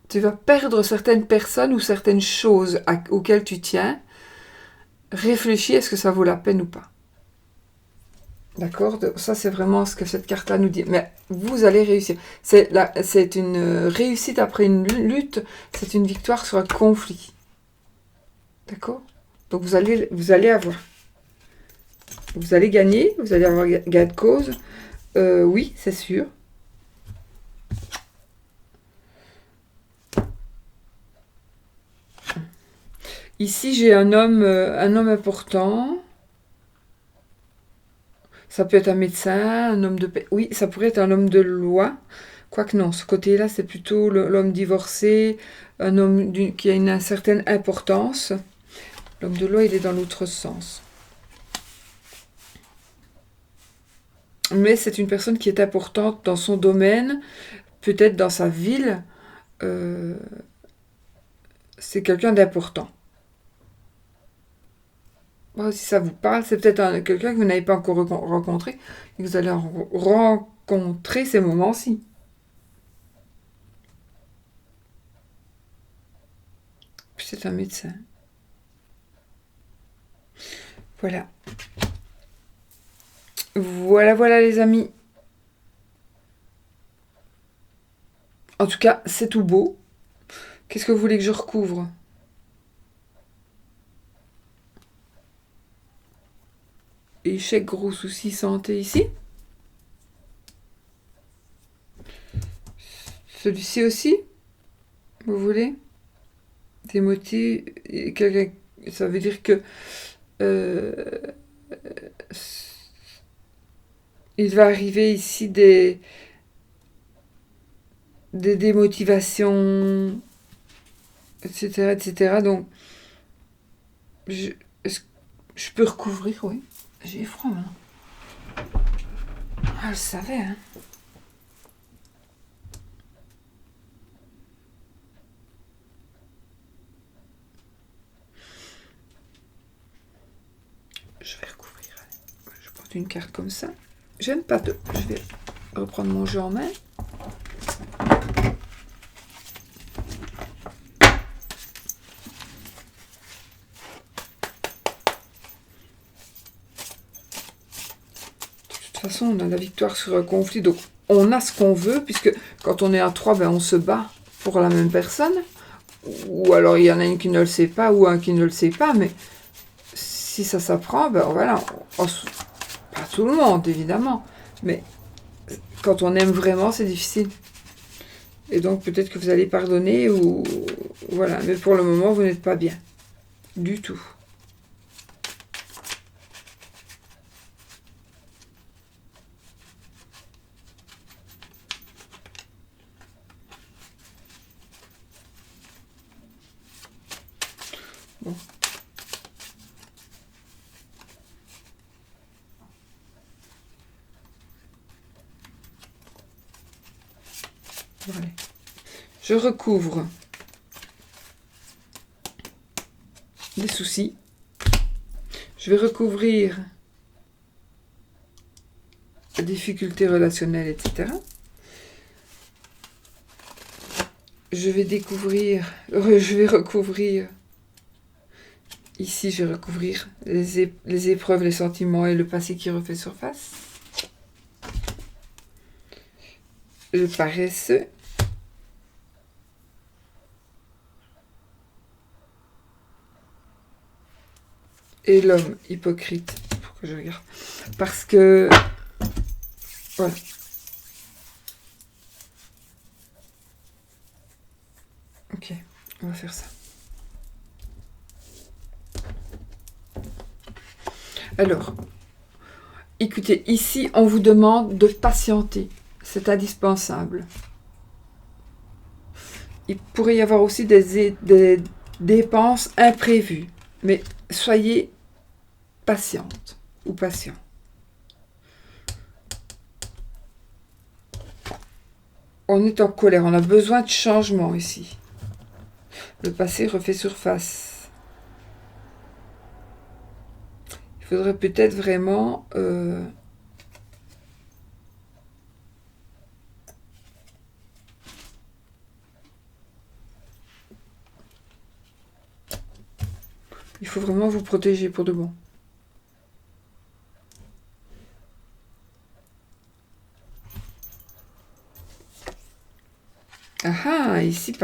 tu vas perdre certaines personnes ou certaines choses auxquelles tu tiens. Réfléchis, est-ce que ça vaut la peine ou pas? D'accord? Ça, c'est vraiment ce que cette carte-là nous dit. Mais vous allez réussir. C'est une réussite après une lutte. C'est une victoire sur un conflit. D'accord? Donc, vous allez avoir. Vous allez gagner. Vous allez avoir gain de cause. Oui, c'est sûr. Ici, j'ai un homme important. Ça peut être un médecin, un homme de paix. Oui, ça pourrait être un homme de loi. Quoique non, ce côté-là, c'est plutôt l'homme divorcé, un homme qui a une certaine importance. L'homme de loi, il est dans l'autre sens. Mais c'est une personne qui est importante dans son domaine, peut-être dans sa ville. C'est quelqu'un d'important. Bon, si ça vous parle, c'est peut-être quelqu'un que vous n'avez pas encore rencontré et que vous allez rencontrer ces moments-ci. Puis c'est un médecin. Voilà. Voilà les amis. En tout cas, c'est tout beau. Qu'est-ce que vous voulez que je recouvre? Échec, gros soucis, santé ici. Celui-ci aussi, vous voulez? Des motifs. Ça veut dire que il va arriver ici des démotivations, etc., etc. Donc, est-ce que je peux recouvrir, oui. J'ai froid maintenant. Ah, je savais, hein. Je vais recouvrir. Je porte une carte comme ça. J'aime pas deux. Je vais reprendre mon jeu en main. De toute façon, on a la victoire sur un conflit, donc on a ce qu'on veut, puisque quand on est à 3, ben, on se bat pour la même personne. Ou alors il y en a une qui ne le sait pas, ou un qui ne le sait pas, mais si ça s'apprend, ben voilà, pas tout le monde évidemment, mais quand on aime vraiment, c'est difficile. Et donc peut-être que vous allez pardonner, ou voilà, mais pour le moment, vous n'êtes pas bien. Du tout. Bon. Voilà. Je recouvre les soucis. Je vais recouvrir les difficultés relationnelles, etc. Je vais recouvrir, ici je vais recouvrir les épreuves, les sentiments et le passé qui refait surface. Le paresseux. Et l'homme hypocrite. Pourquoi je regarde? Parce que... Voilà. Ok, on va faire ça. Alors, écoutez, ici, on vous demande de patienter. C'est indispensable. Il pourrait y avoir aussi des dépenses imprévues. Mais soyez patiente ou patient. On est en colère, on a besoin de changement ici. Le passé refait surface. Il faudrait peut-être vraiment... il faut vraiment vous protéger pour de bon. ici,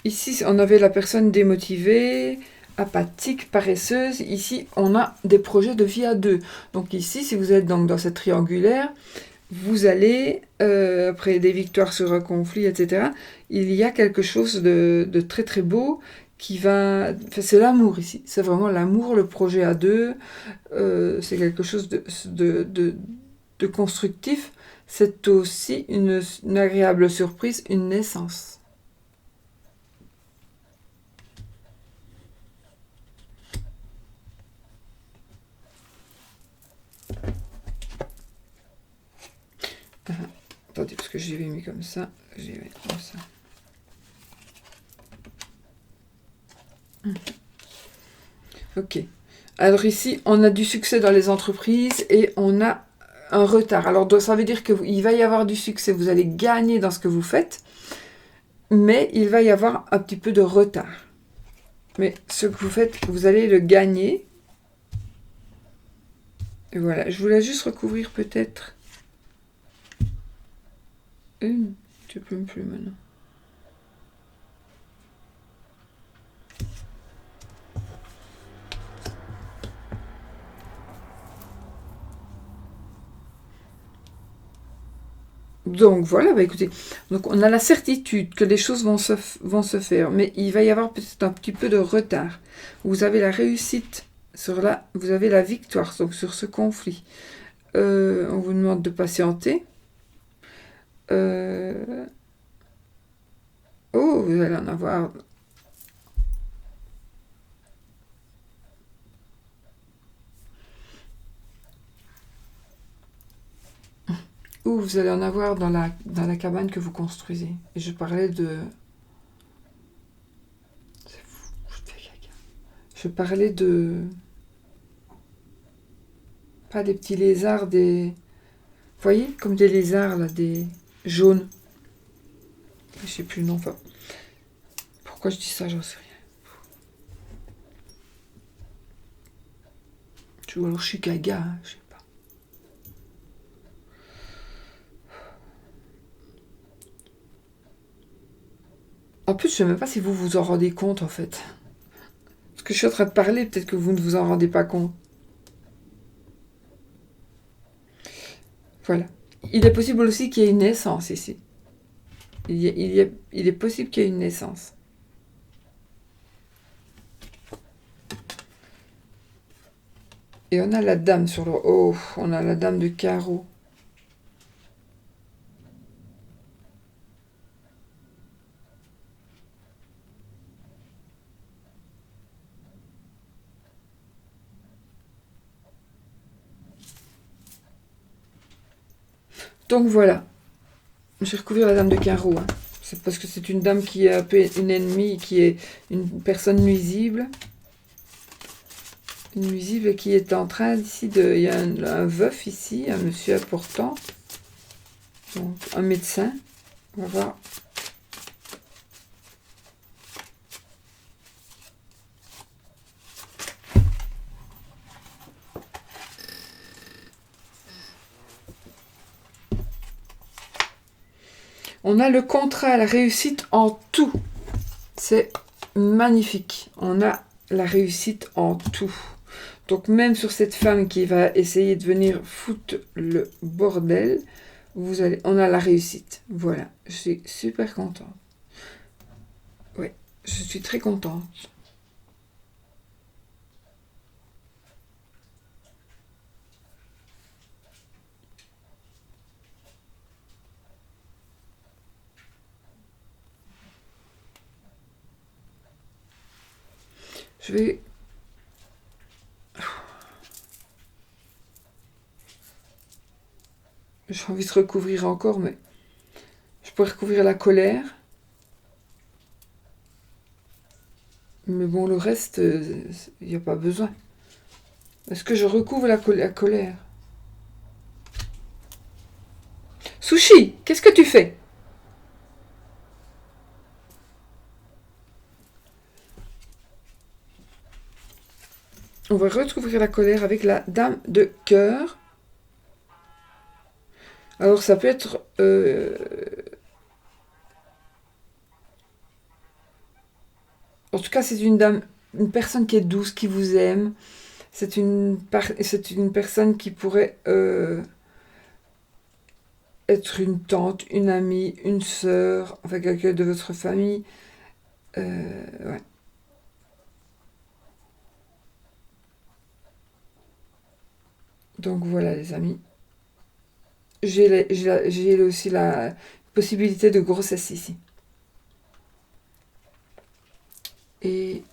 ici, on avait la personne démotivée, apathique, paresseuse. Ici, on a des projets de vie à deux. Donc ici, si vous êtes donc dans cette triangulaire, vous allez, après des victoires sur un conflit, etc., il y a quelque chose de très très beau qui va... Enfin, c'est l'amour ici. C'est vraiment l'amour, le projet à deux. C'est quelque chose de constructif. C'est aussi une agréable surprise, une naissance. Attendez, parce que j'y vais mis comme ça. J'y vais comme ça. Ok. Alors ici, on a du succès dans les entreprises et on a un retard. Alors ça veut dire qu'il va y avoir du succès, vous allez gagner dans ce que vous faites, mais il va y avoir un petit peu de retard. Mais ce que vous faites, vous allez le gagner. Et voilà, je voulais juste recouvrir peut-être une. Je ne peux plus maintenant. Donc voilà, bah écoutez, donc on a la certitude que les choses vont se faire, mais il va y avoir peut-être un petit peu de retard. Vous avez la réussite sur vous avez la victoire donc sur ce conflit. On vous demande de patienter. Oh, vous allez en avoir. Ou vous allez en avoir dans la cabane que vous construisez. Et je parlais de... C'est fou, je fais caca. Je parlais de... Pas des petits lézards, des... Vous voyez, comme des lézards, là, des jaunes. Je sais plus le nom, enfin... Pourquoi je dis ça, j'en sais rien. Ou alors je suis gaga, hein, je sais pas. En plus, je sais même pas si vous vous en rendez compte, en fait. Parce que je suis en train de parler, peut-être que vous ne vous en rendez pas compte. Voilà. Il est possible aussi qu'il y ait une naissance ici. Il est possible qu'il y ait une naissance. Et on a la dame sur le... Oh, on a la dame de carreau. Donc voilà. Je vais recouvrir la dame de carreau. Hein. C'est parce que c'est une dame qui est un peu une ennemie, qui est une personne nuisible. Une nuisible qui est en train ici de... Il y a un veuf ici, un monsieur important. Donc, un médecin. On va voir. On a le contrat, la réussite en tout. C'est magnifique. On a la réussite en tout. Donc même sur cette femme qui va essayer de venir foutre le bordel, on a la réussite. Voilà, je suis super contente. Oui, je suis très contente. Je vais... J'ai envie de recouvrir encore, mais je pourrais recouvrir la colère. Mais bon, le reste, il n'y a pas besoin. Est-ce que je recouvre la colère? Sushi, qu'est-ce que tu fais? On va recouvrir la colère avec la dame de cœur. Alors ça peut être... tout cas, c'est une dame, une personne qui est douce, qui vous aime. C'est une personne qui pourrait être une tante, une amie, une sœur, enfin quelqu'un de votre famille. Ouais. Donc voilà les amis. J'ai aussi la possibilité de grossesse ici. Et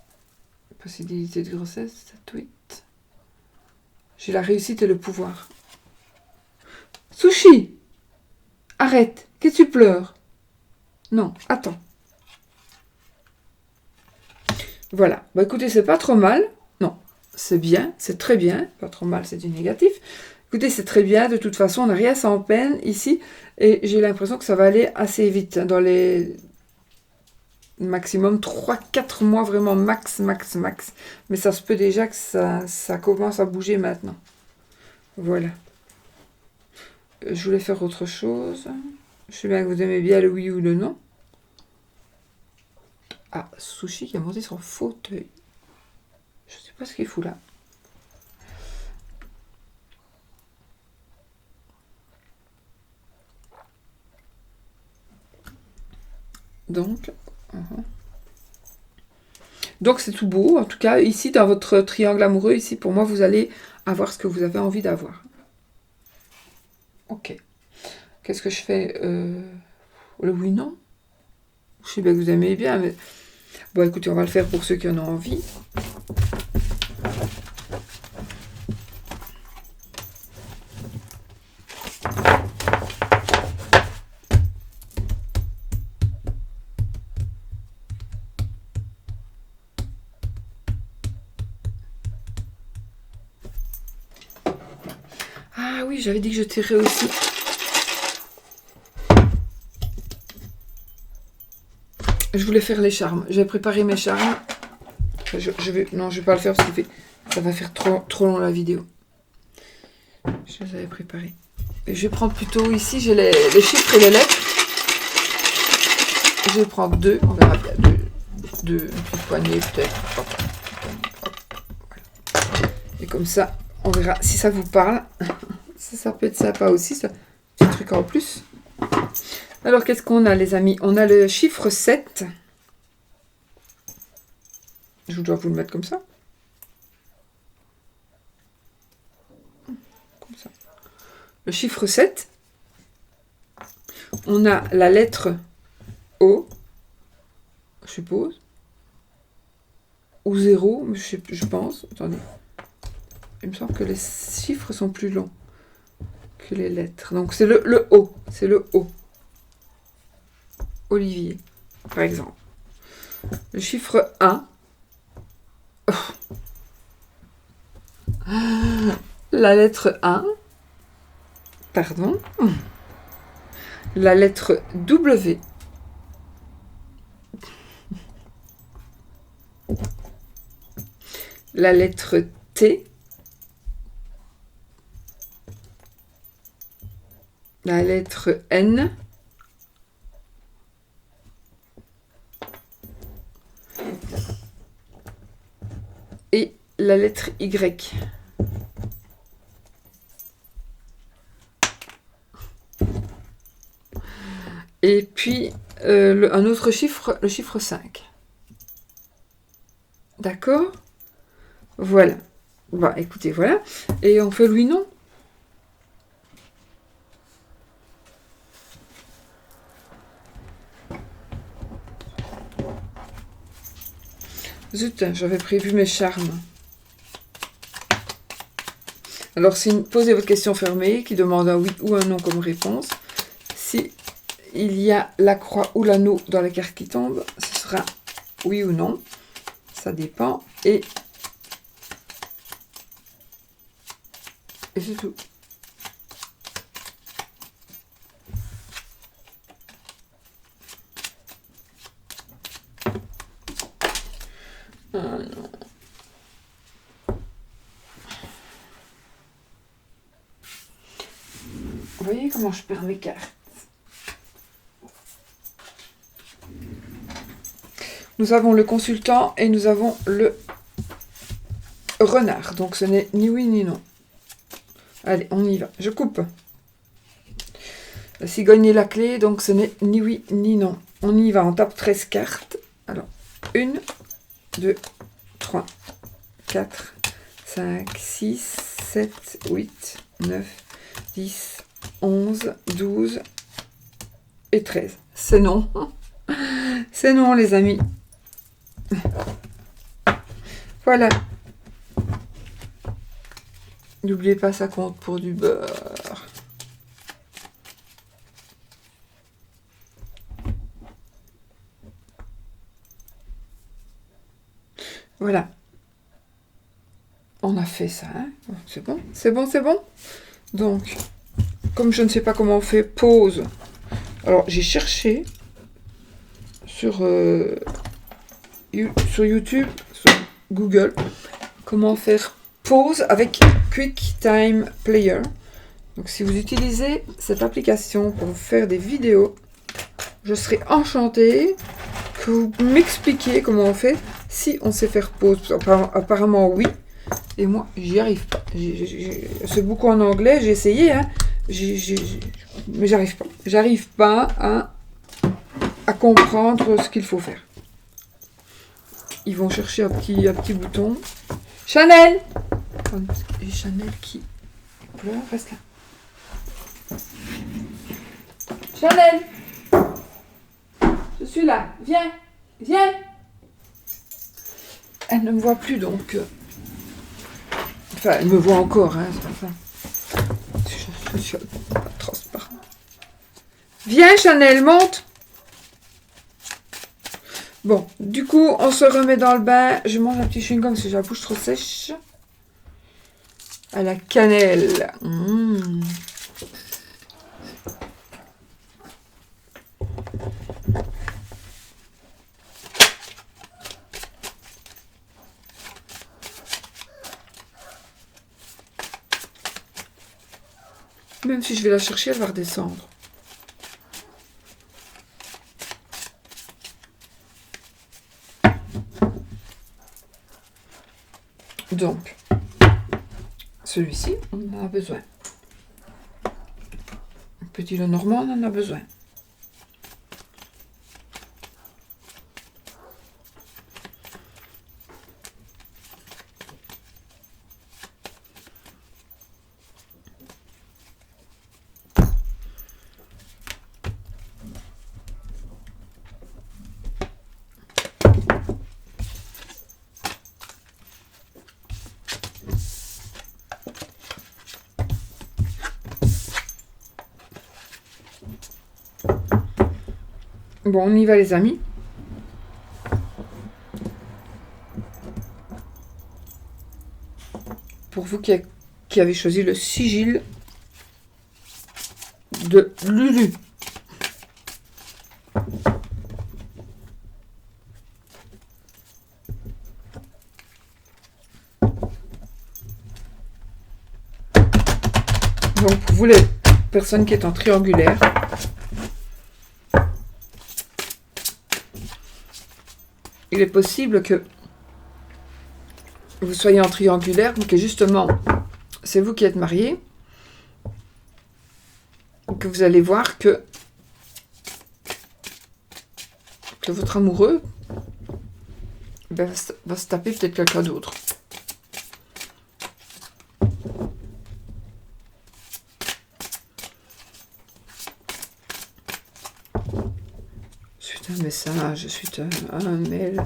possibilité de grossesse, 7, 8. J'ai la réussite et le pouvoir. Sushi! Arrête! Qu'est-ce que tu pleures? Non, attends. Voilà. Bah écoutez, c'est pas trop mal. Non, c'est bien, c'est très bien. Pas trop mal, c'est du négatif. Écoutez, c'est très bien. De toute façon, on n'a rien sans peine ici. Et j'ai l'impression que ça va aller assez vite. Dans les maximum 3-4 mois, vraiment max. Mais ça se peut déjà que ça commence à bouger maintenant. Voilà. Je voulais faire autre chose. Je sais bien que vous aimez bien le oui ou le non. Ah, Sushi qui a monté son fauteuil. Je sais pas ce qu'il fout là. Donc, donc c'est tout beau. En tout cas, ici, dans votre triangle amoureux, ici, pour moi, vous allez avoir ce que vous avez envie d'avoir. Ok. Qu'est-ce que je fais le oui, non? Je sais bien que vous aimez bien, mais... Bon, écoutez, on va le faire pour ceux qui en ont envie. Ah oui, j'avais dit que je tirais aussi. Je voulais faire les charmes. J'ai préparé mes charmes. Non, je vais pas le faire parce que ça va faire trop long la vidéo. Je les avais préparés. Et je vais prendre plutôt ici, j'ai les chiffres et les lettres. Je vais prendre 2, on verra bien. 2, une petite poignée peut-être. Voilà. Et comme ça, on verra si ça vous parle. Ça peut être sympa aussi, ça. Petit truc en plus. Alors, qu'est-ce qu'on a, les amis? On a le chiffre 7. Je dois vous le mettre comme ça. Comme ça. Le chiffre 7. On a la lettre O, je suppose. Ou 0, je pense. Attendez. Il me semble que les chiffres sont plus longs que les lettres. Donc, c'est le O. C'est le O. Olivier, par exemple. Le chiffre 1. Oh. La lettre 1. Pardon. La lettre W. La lettre T. La lettre N. Et la lettre Y. Et puis, un autre chiffre, le chiffre 5. D'accord? Voilà. Bah, écoutez, voilà. Et on fait oui-non. Zut, j'avais prévu mes charmes. Alors, posez votre question fermée, qui demande un oui ou un non comme réponse. Si il y a la croix ou l'anneau dans la carte qui tombe, ce sera oui ou non. Ça dépend. Et c'est tout. Non. Vous voyez comment je perds mes cartes? Nous avons le consultant et nous avons le renard. Donc ce n'est ni oui ni non. Allez, on y va. Je coupe. La cigogne est la clé, donc ce n'est ni oui ni non. On y va, on tape 13 cartes. Alors, 1, 2, 3, 4, 5, 6, 7, 8, 9, 10, 11, 12 et 13. C'est non. C'est non, les amis. Voilà. N'oubliez pas, ça compte pour du beurre. Voilà. On a fait ça. Hein, c'est bon, c'est bon, c'est bon. Donc, comme je ne sais pas comment on fait pause, alors j'ai cherché sur YouTube, sur Google, comment faire pause avec QuickTime Player. Donc si vous utilisez cette application pour faire des vidéos, je serais enchantée que vous m'expliquiez comment on fait si on sait faire pause. Apparemment oui, et moi j'y arrive pas. C'est beaucoup en anglais, j'ai essayé, hein, mais j'arrive pas. J'arrive pas à comprendre ce qu'il faut faire. Ils vont chercher un petit bouton. Chanel! Et Chanel qui pleure, reste là. Chanel! Je suis là, viens! Viens! Elle ne me voit plus donc. Enfin, elle me voit encore, hein, c'est pas ça. Je suis pas transparent. Viens, Chanel, monte! Bon, du coup, on se remet dans le bain. Je mange un petit chewing-gum parce que j'ai la bouche trop sèche. À la cannelle. Mmh. Même si je vais la chercher, elle va redescendre. Donc, celui-ci, on en a besoin. Petit le normand, on en a besoin. Bon, on y va les amis. Pour vous qui avez choisi le sigil de Lulu. Donc pour vous les personnes qui sont en triangulaire, il est possible que vous soyez en triangulaire, mais que justement, c'est vous qui êtes mariés, que vous allez voir que votre amoureux va se taper peut-être quelqu'un d'autre. Suite à un message, suite à un mail.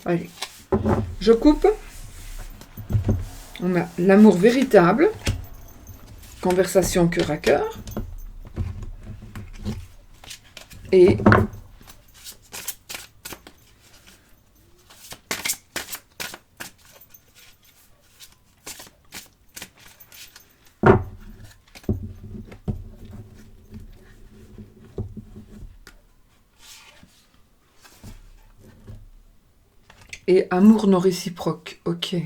Allez, je coupe. On a l'amour véritable. Conversation cœur à cœur. Et amour non réciproque. Ok.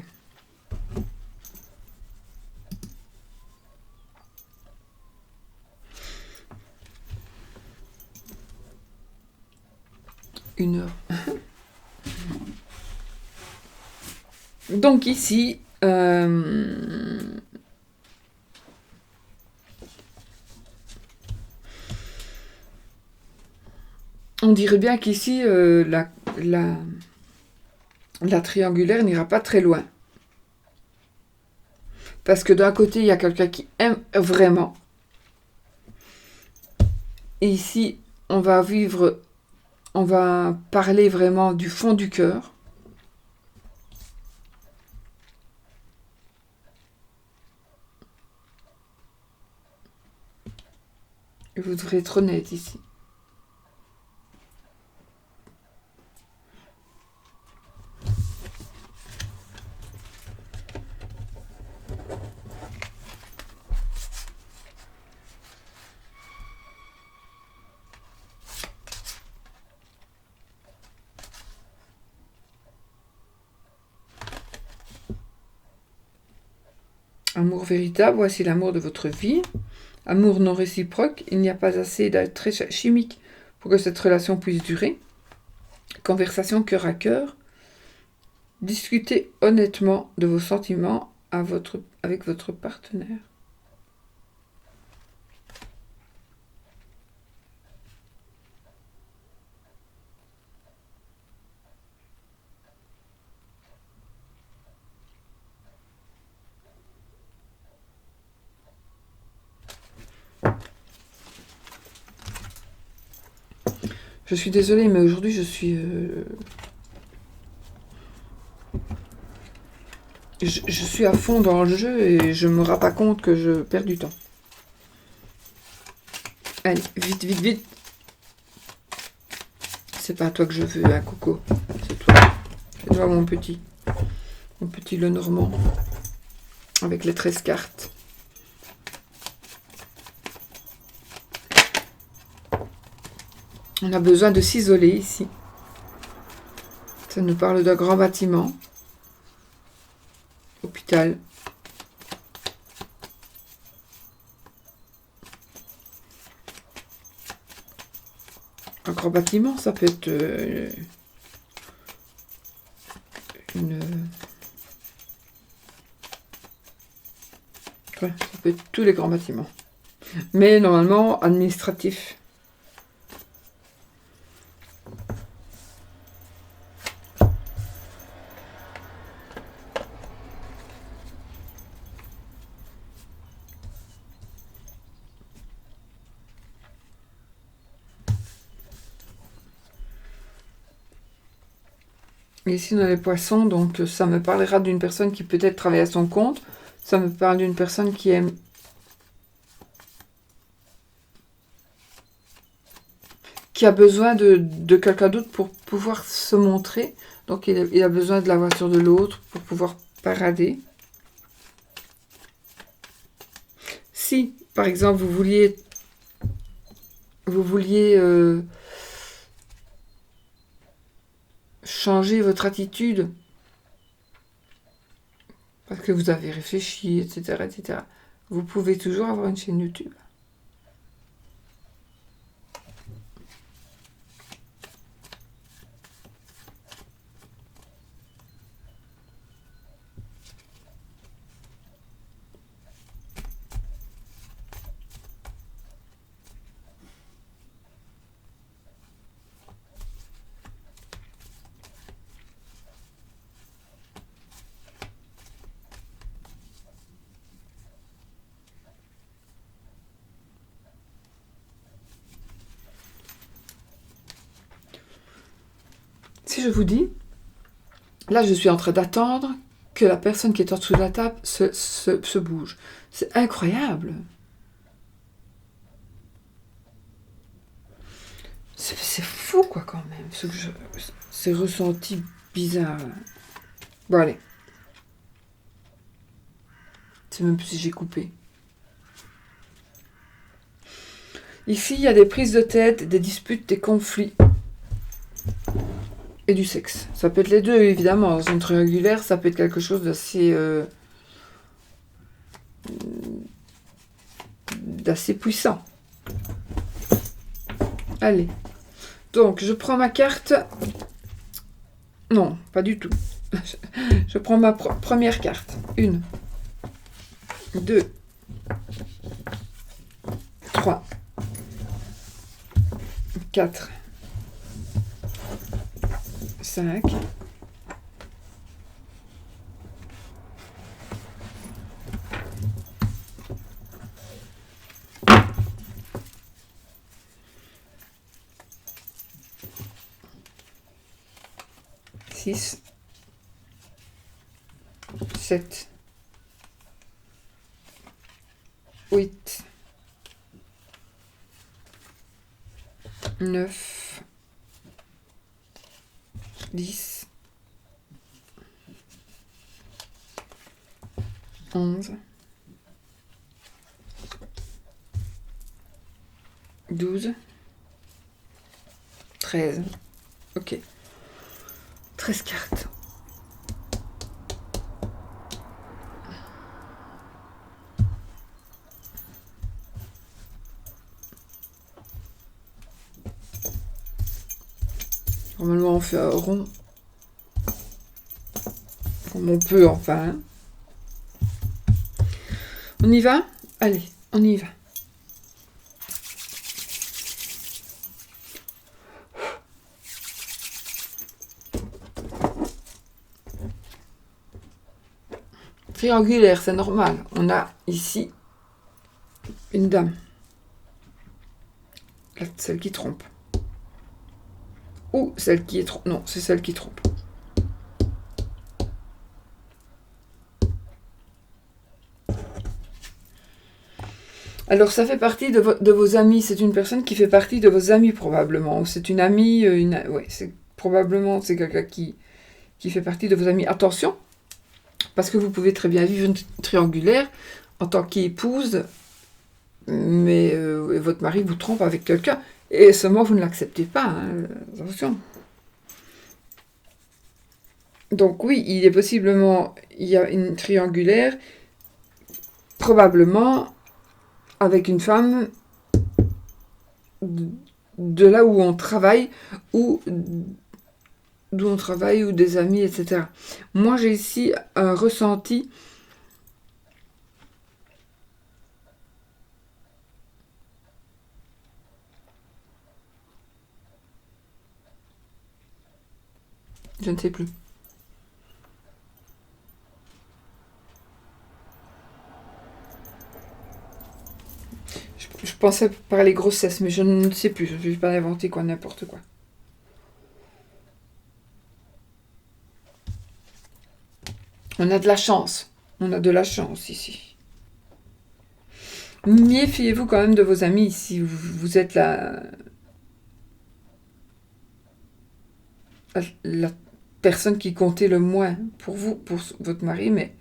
1 heure. Donc ici, on dirait bien qu'ici, la triangulaire n'ira pas très loin. Parce que d'un côté, il y a quelqu'un qui aime vraiment. Et ici, on va parler vraiment du fond du cœur. Et vous devrez être honnête ici. Amour véritable, voici l'amour de votre vie. Amour non réciproque, il n'y a pas assez d'attrait chimique pour que cette relation puisse durer. Conversation cœur à cœur. Discutez honnêtement de vos sentiments avec votre partenaire. Je suis désolée, mais aujourd'hui, je suis à fond dans le jeu et je me rends pas compte que je perds du temps. Allez, vite, vite, vite. C'est pas à toi que je veux, hein, Coco. C'est toi. C'est toi, mon petit. Mon petit Lenormand. Avec les 13 cartes. On a besoin de s'isoler ici. Ça nous parle d'un grand bâtiment. Hôpital. Un grand bâtiment, ça peut être ouais, ça peut être tous les grands bâtiments. Mais normalement, administratif. Et ici, on a les poissons, donc ça me parlera d'une personne qui peut-être travaille à son compte. Ça me parle d'une personne qui aime... qui a besoin de quelqu'un d'autre pour pouvoir se montrer. Donc, il a besoin de la voiture de l'autre pour pouvoir parader. Si, par exemple, vous vouliez changer votre attitude parce que vous avez réfléchi, etc., etc., vous pouvez toujours avoir une chaîne YouTube. Si je vous dis, là je suis en train d'attendre que la personne qui est en dessous de la table se bouge. C'est incroyable. C'est fou quoi quand même, ces ressentis bizarres. Bon allez. C'est même si j'ai coupé. Ici, il y a des prises de tête, des disputes, des conflits. Et du sexe. Ça peut être les deux, évidemment. Dans une triangulaire, ça peut être quelque chose d'assez puissant. Allez. Donc, je prends ma carte. Non, pas du tout. Je prends ma première carte. 1, 2, 3, 4, 5, 6, 7, 8, 9, 10, 11, 12, 13. Ok. 13 cartes. Normalement, on fait un rond. Comme on peut, enfin. Hein. On y va? Allez, on y va. Triangulaire, c'est normal. On a ici une dame. Celle qui trompe. Ou celle qui est trompe. Non, c'est celle qui trompe. Alors, ça fait partie de vos amis. C'est une personne qui fait partie de vos amis, probablement. C'est une amie. Ouais, c'est probablement c'est quelqu'un qui fait partie de vos amis. Attention, parce que vous pouvez très bien vivre une triangulaire en tant qu'épouse, mais votre mari vous trompe avec quelqu'un, et seulement vous ne l'acceptez pas. Hein, attention. Donc oui, il est possiblement, il y a une triangulaire, probablement avec une femme de là où on travaille, ou d'où on travaille, ou des amis, etc. Moi, j'ai ici un ressenti. Je ne sais plus. Je pensais parler grossesse, mais je ne sais plus. Je ne vais pas inventer quoi, n'importe quoi. On a de la chance. On a de la chance ici. Méfiez-vous quand même de vos amis si vous êtes la personne qui comptait le moins pour vous, pour votre mari, mais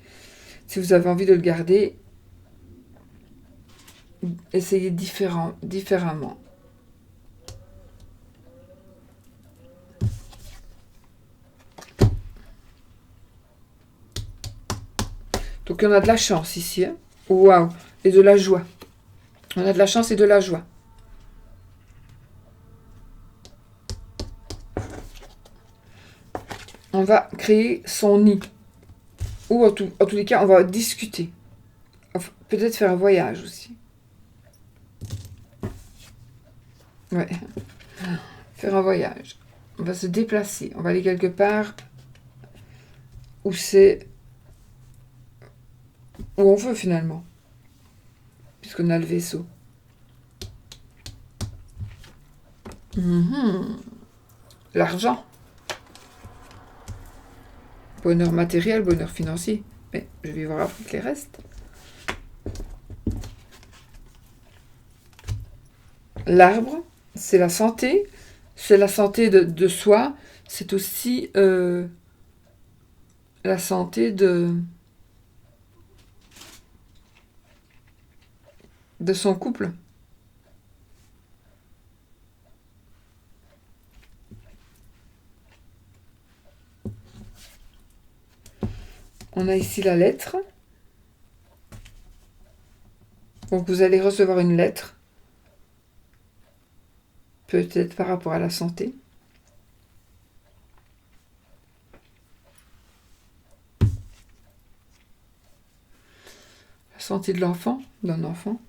si vous avez envie de le garder, essayez différemment. Donc on a de la chance ici. Hein. Waouh. Et de la joie. On a de la chance et de la joie. On va créer son nid. Ou en tous les cas, on va discuter. Enfin, peut-être faire un voyage aussi. Ouais. Faire un voyage. On va se déplacer. On va aller quelque part où c'est... où on veut finalement. Puisqu'on a le vaisseau. L'argent. Bonheur matériel, bonheur financier. Mais je vais voir après les restes. L'arbre, c'est la santé. C'est la santé de soi. C'est aussi la santé de son couple. On a ici la lettre. Donc vous allez recevoir une lettre. peut-être par rapport à la santé. La santé de l'enfant, d'un enfant.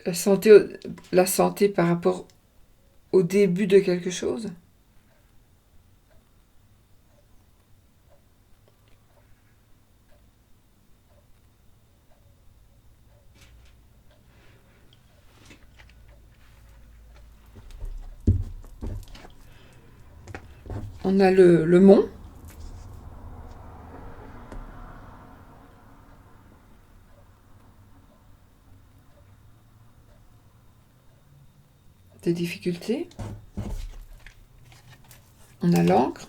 La santé par rapport au début de quelque chose. On a le mont. Des difficultés. On a l'encre.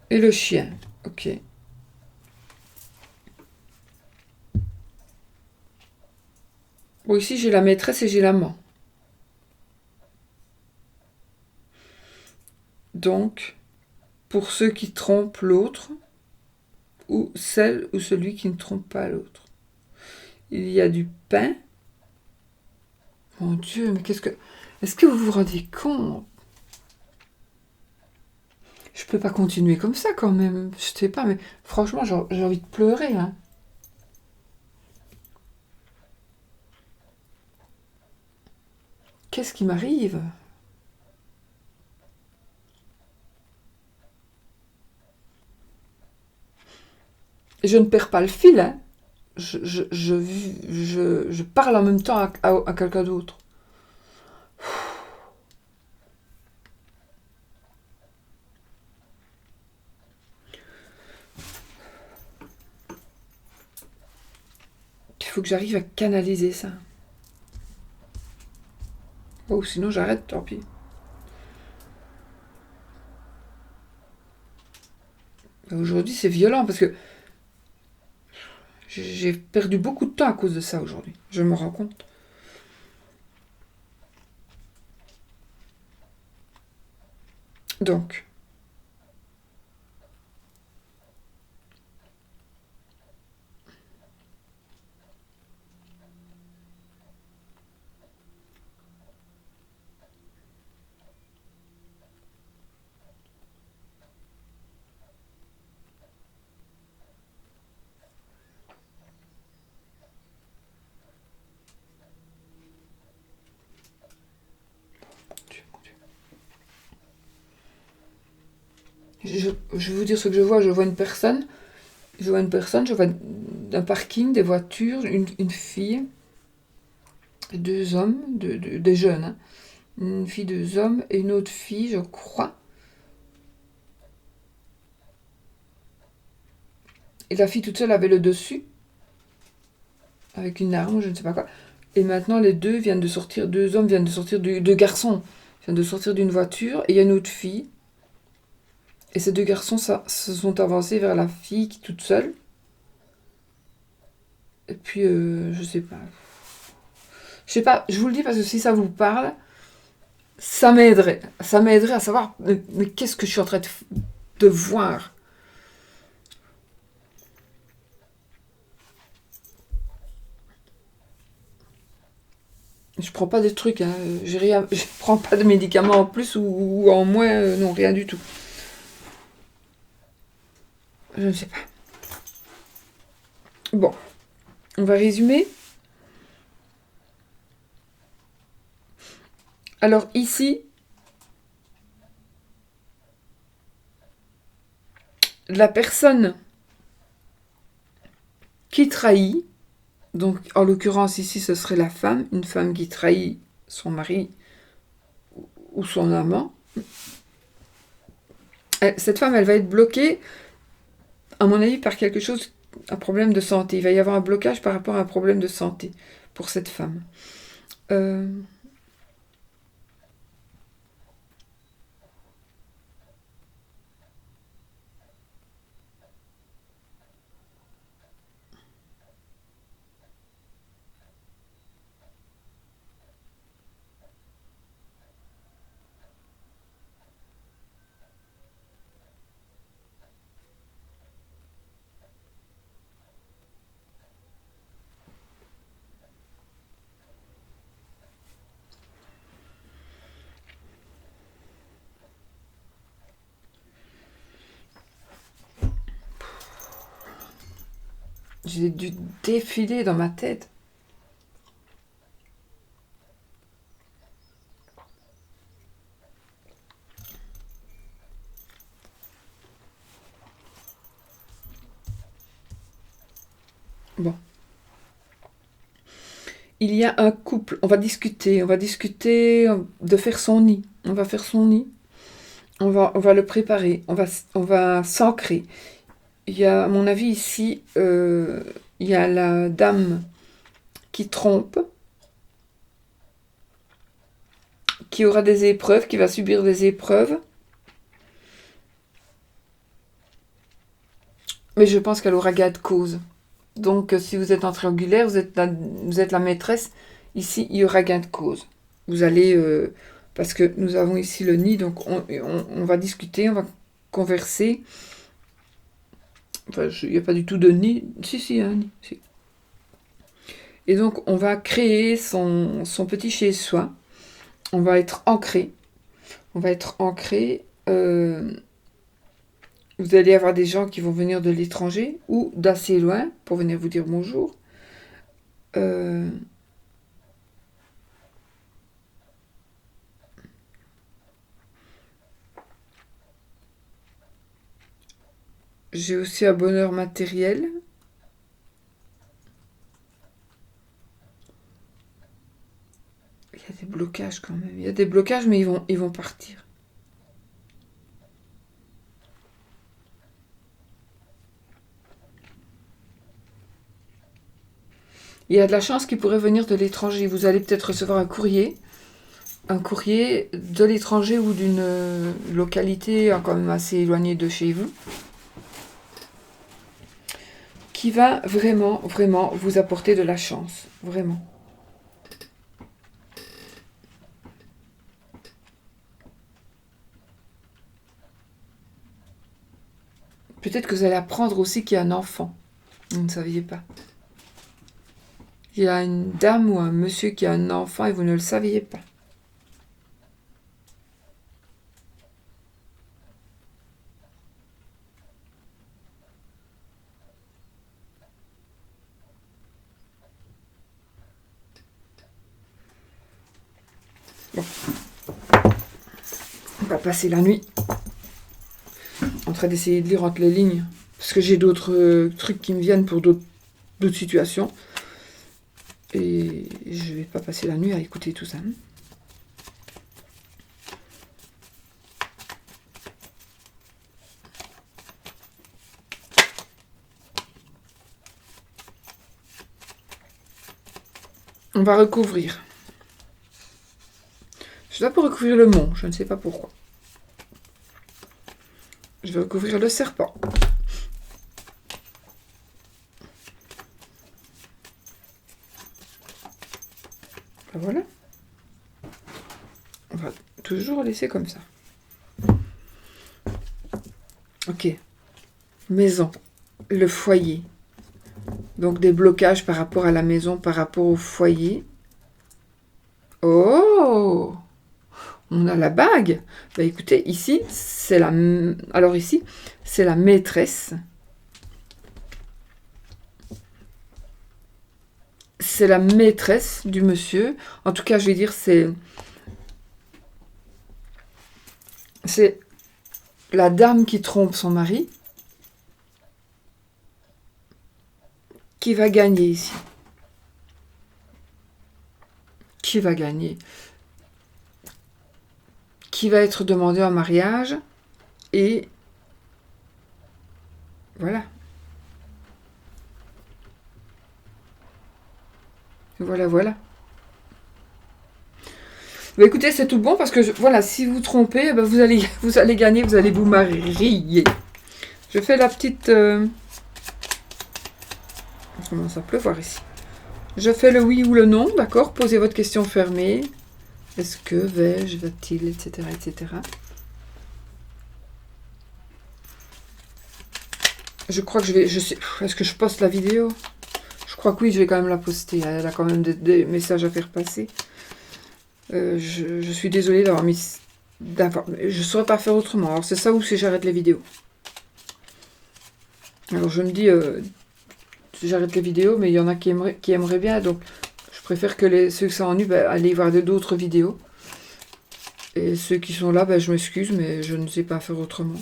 Et le chien. Ok. Bon, ici, j'ai la maîtresse et j'ai l'amant. Donc, pour ceux qui trompent l'autre, ou celle ou celui qui ne trompe pas l'autre. Il y a du pain. Mon Dieu, mais qu'est-ce que... Est-ce que vous vous rendez compte? Je peux pas continuer comme ça quand même. Je sais pas, mais franchement, j'ai envie de pleurer. Hein. Qu'est-ce qui m'arrive? Je ne perds pas le fil. Hein. Je parle en même temps à quelqu'un d'autre. Il faut que j'arrive à canaliser ça. Oh, sinon j'arrête, tant pis. Aujourd'hui, c'est violent parce que j'ai perdu beaucoup de temps à cause de ça aujourd'hui. Je me rends compte. Donc, je vais vous dire ce que je vois. Je vois une personne. Je vois un parking, des voitures, une fille, deux hommes, des jeunes. Hein. Une fille, deux hommes et une autre fille, je crois. Et la fille toute seule avait le dessus, avec une arme, je ne sais pas quoi. Et maintenant, les deux viennent de sortir, deux hommes viennent de sortir, deux garçons viennent de sortir d'une voiture, et il y a une autre fille. Et ces deux garçons se sont avancés vers la fille qui est toute seule. Et puis, je sais pas. Je sais pas, je vous le dis parce que si ça vous parle, ça m'aiderait. Ça m'aiderait à savoir, mais qu'est-ce que je suis en train de voir? Je prends pas des trucs, hein. J'ai rien, je prends pas de médicaments en plus ou en moins, non, rien du tout. Je ne sais pas. Bon, on va résumer. Alors ici, la personne qui trahit, donc en l'occurrence ici ce serait la femme, une femme qui trahit son mari ou son amant, cette femme elle va être bloquée, à mon avis, par quelque chose, un problème de santé. Il va y avoir un blocage par rapport à un problème de santé pour cette femme. Euh, J'ai dû défiler dans ma tête. Bon. Il y a un couple, on va discuter de faire son nid. On va faire son nid, on va le préparer, on va s'ancrer. Il y a, à mon avis, ici, il y a la dame qui trompe, qui aura des épreuves, qui va subir des épreuves. Mais je pense qu'elle aura gain de cause. Donc, si vous êtes en triangulaire, vous êtes la maîtresse. Ici, il y aura gain de cause. Vous allez... parce que nous avons ici le nid, donc on va discuter, on va converser. Enfin, il n'y a pas du tout de nid. Si, il y a un nid. Si. Et donc, on va créer son petit chez-soi. On va être ancré. On va être ancré... vous allez avoir des gens qui vont venir de l'étranger ou d'assez loin pour venir vous dire bonjour. J'ai aussi un bonheur matériel. Il y a des blocages quand même. Il y a des blocages, mais ils vont partir. Il y a de la chance qu'il pourrait venir de l'étranger. Vous allez peut-être recevoir un courrier de l'étranger ou d'une localité quand même assez éloignée de chez vous, qui va vraiment, vraiment vous apporter de la chance. Vraiment. Peut-être que vous allez apprendre aussi qu'il y a un enfant. Vous ne saviez pas. Il y a une dame ou un monsieur qui a un enfant et vous ne le saviez pas. Bon. On va passer la nuit en train d'essayer de lire entre les lignes. Parce que j'ai d'autres trucs qui me viennent pour d'autres situations. Et je vais pas passer la nuit à écouter tout ça. On va recouvrir. Je dois pas recouvrir le mont, je ne sais pas pourquoi. Je vais recouvrir le serpent. Voilà. On va toujours laisser comme ça. Ok. Maison. Le foyer. Donc des blocages par rapport à la maison, par rapport au foyer. Oh! On a la bague. Bah écoutez, ici, c'est la... Alors ici, c'est la maîtresse. C'est la maîtresse du monsieur. En tout cas, je vais dire, c'est la dame qui trompe son mari qui va gagner ici. Qui va gagner? Qui va être demandé en mariage. Et voilà. Voilà, voilà. Bah écoutez, c'est tout bon parce que, voilà, si vous trompez, bah vous allez gagner, vous allez vous marier. Je fais la petite... Il commence à pleuvoir ici. Je fais le oui ou le non, d'accord? Posez votre question fermée. Est-ce que, vais-je, va-t-il, etc., etc. Je crois que je vais... Est-ce que je poste la vidéo? Je crois que oui, je vais quand même la poster. Elle a quand même des messages à faire passer. Je suis désolée d'avoir mis... Je ne saurais pas faire autrement. Alors c'est ça ou c'est j'arrête les vidéos. Alors je me dis... j'arrête les vidéos, mais il y en a qui aimeraient bien, donc je préfère que ceux qui sont en nu, aller voir d'autres vidéos. Et ceux qui sont là, je m'excuse, mais je ne sais pas faire autrement.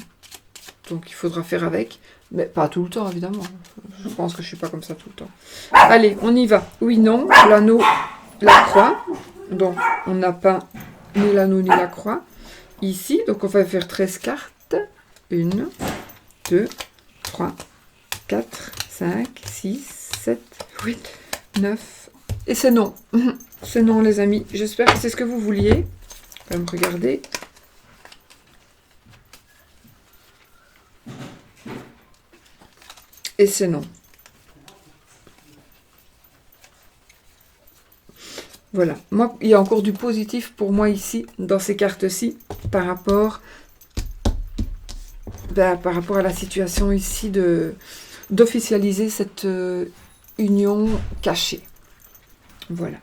Donc il faudra faire avec. Mais pas tout le temps, évidemment. Je pense que je suis pas comme ça tout le temps. Allez, on y va. Oui, non, l'anneau, la croix. Donc, on n'a pas ni l'anneau ni la croix. Ici, donc on va faire 13 cartes. 1, 2, 3, 4, 5, 6, 7, 8, 9. Et c'est non. C'est non, les amis. J'espère que c'est ce que vous vouliez. On va me regarder. Et c'est non. Voilà. Moi, il y a encore du positif pour moi ici, dans ces cartes-ci, par rapport à la situation ici d'officialiser cette union cachée. Voilà.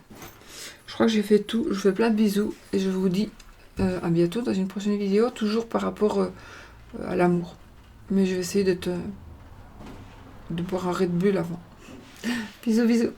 Je crois que j'ai fait tout. Je vous fais plein de bisous et je vous dis à bientôt dans une prochaine vidéo, toujours par rapport à l'amour. Mais je vais essayer de boire un Red Bull avant. Bisous, bisous.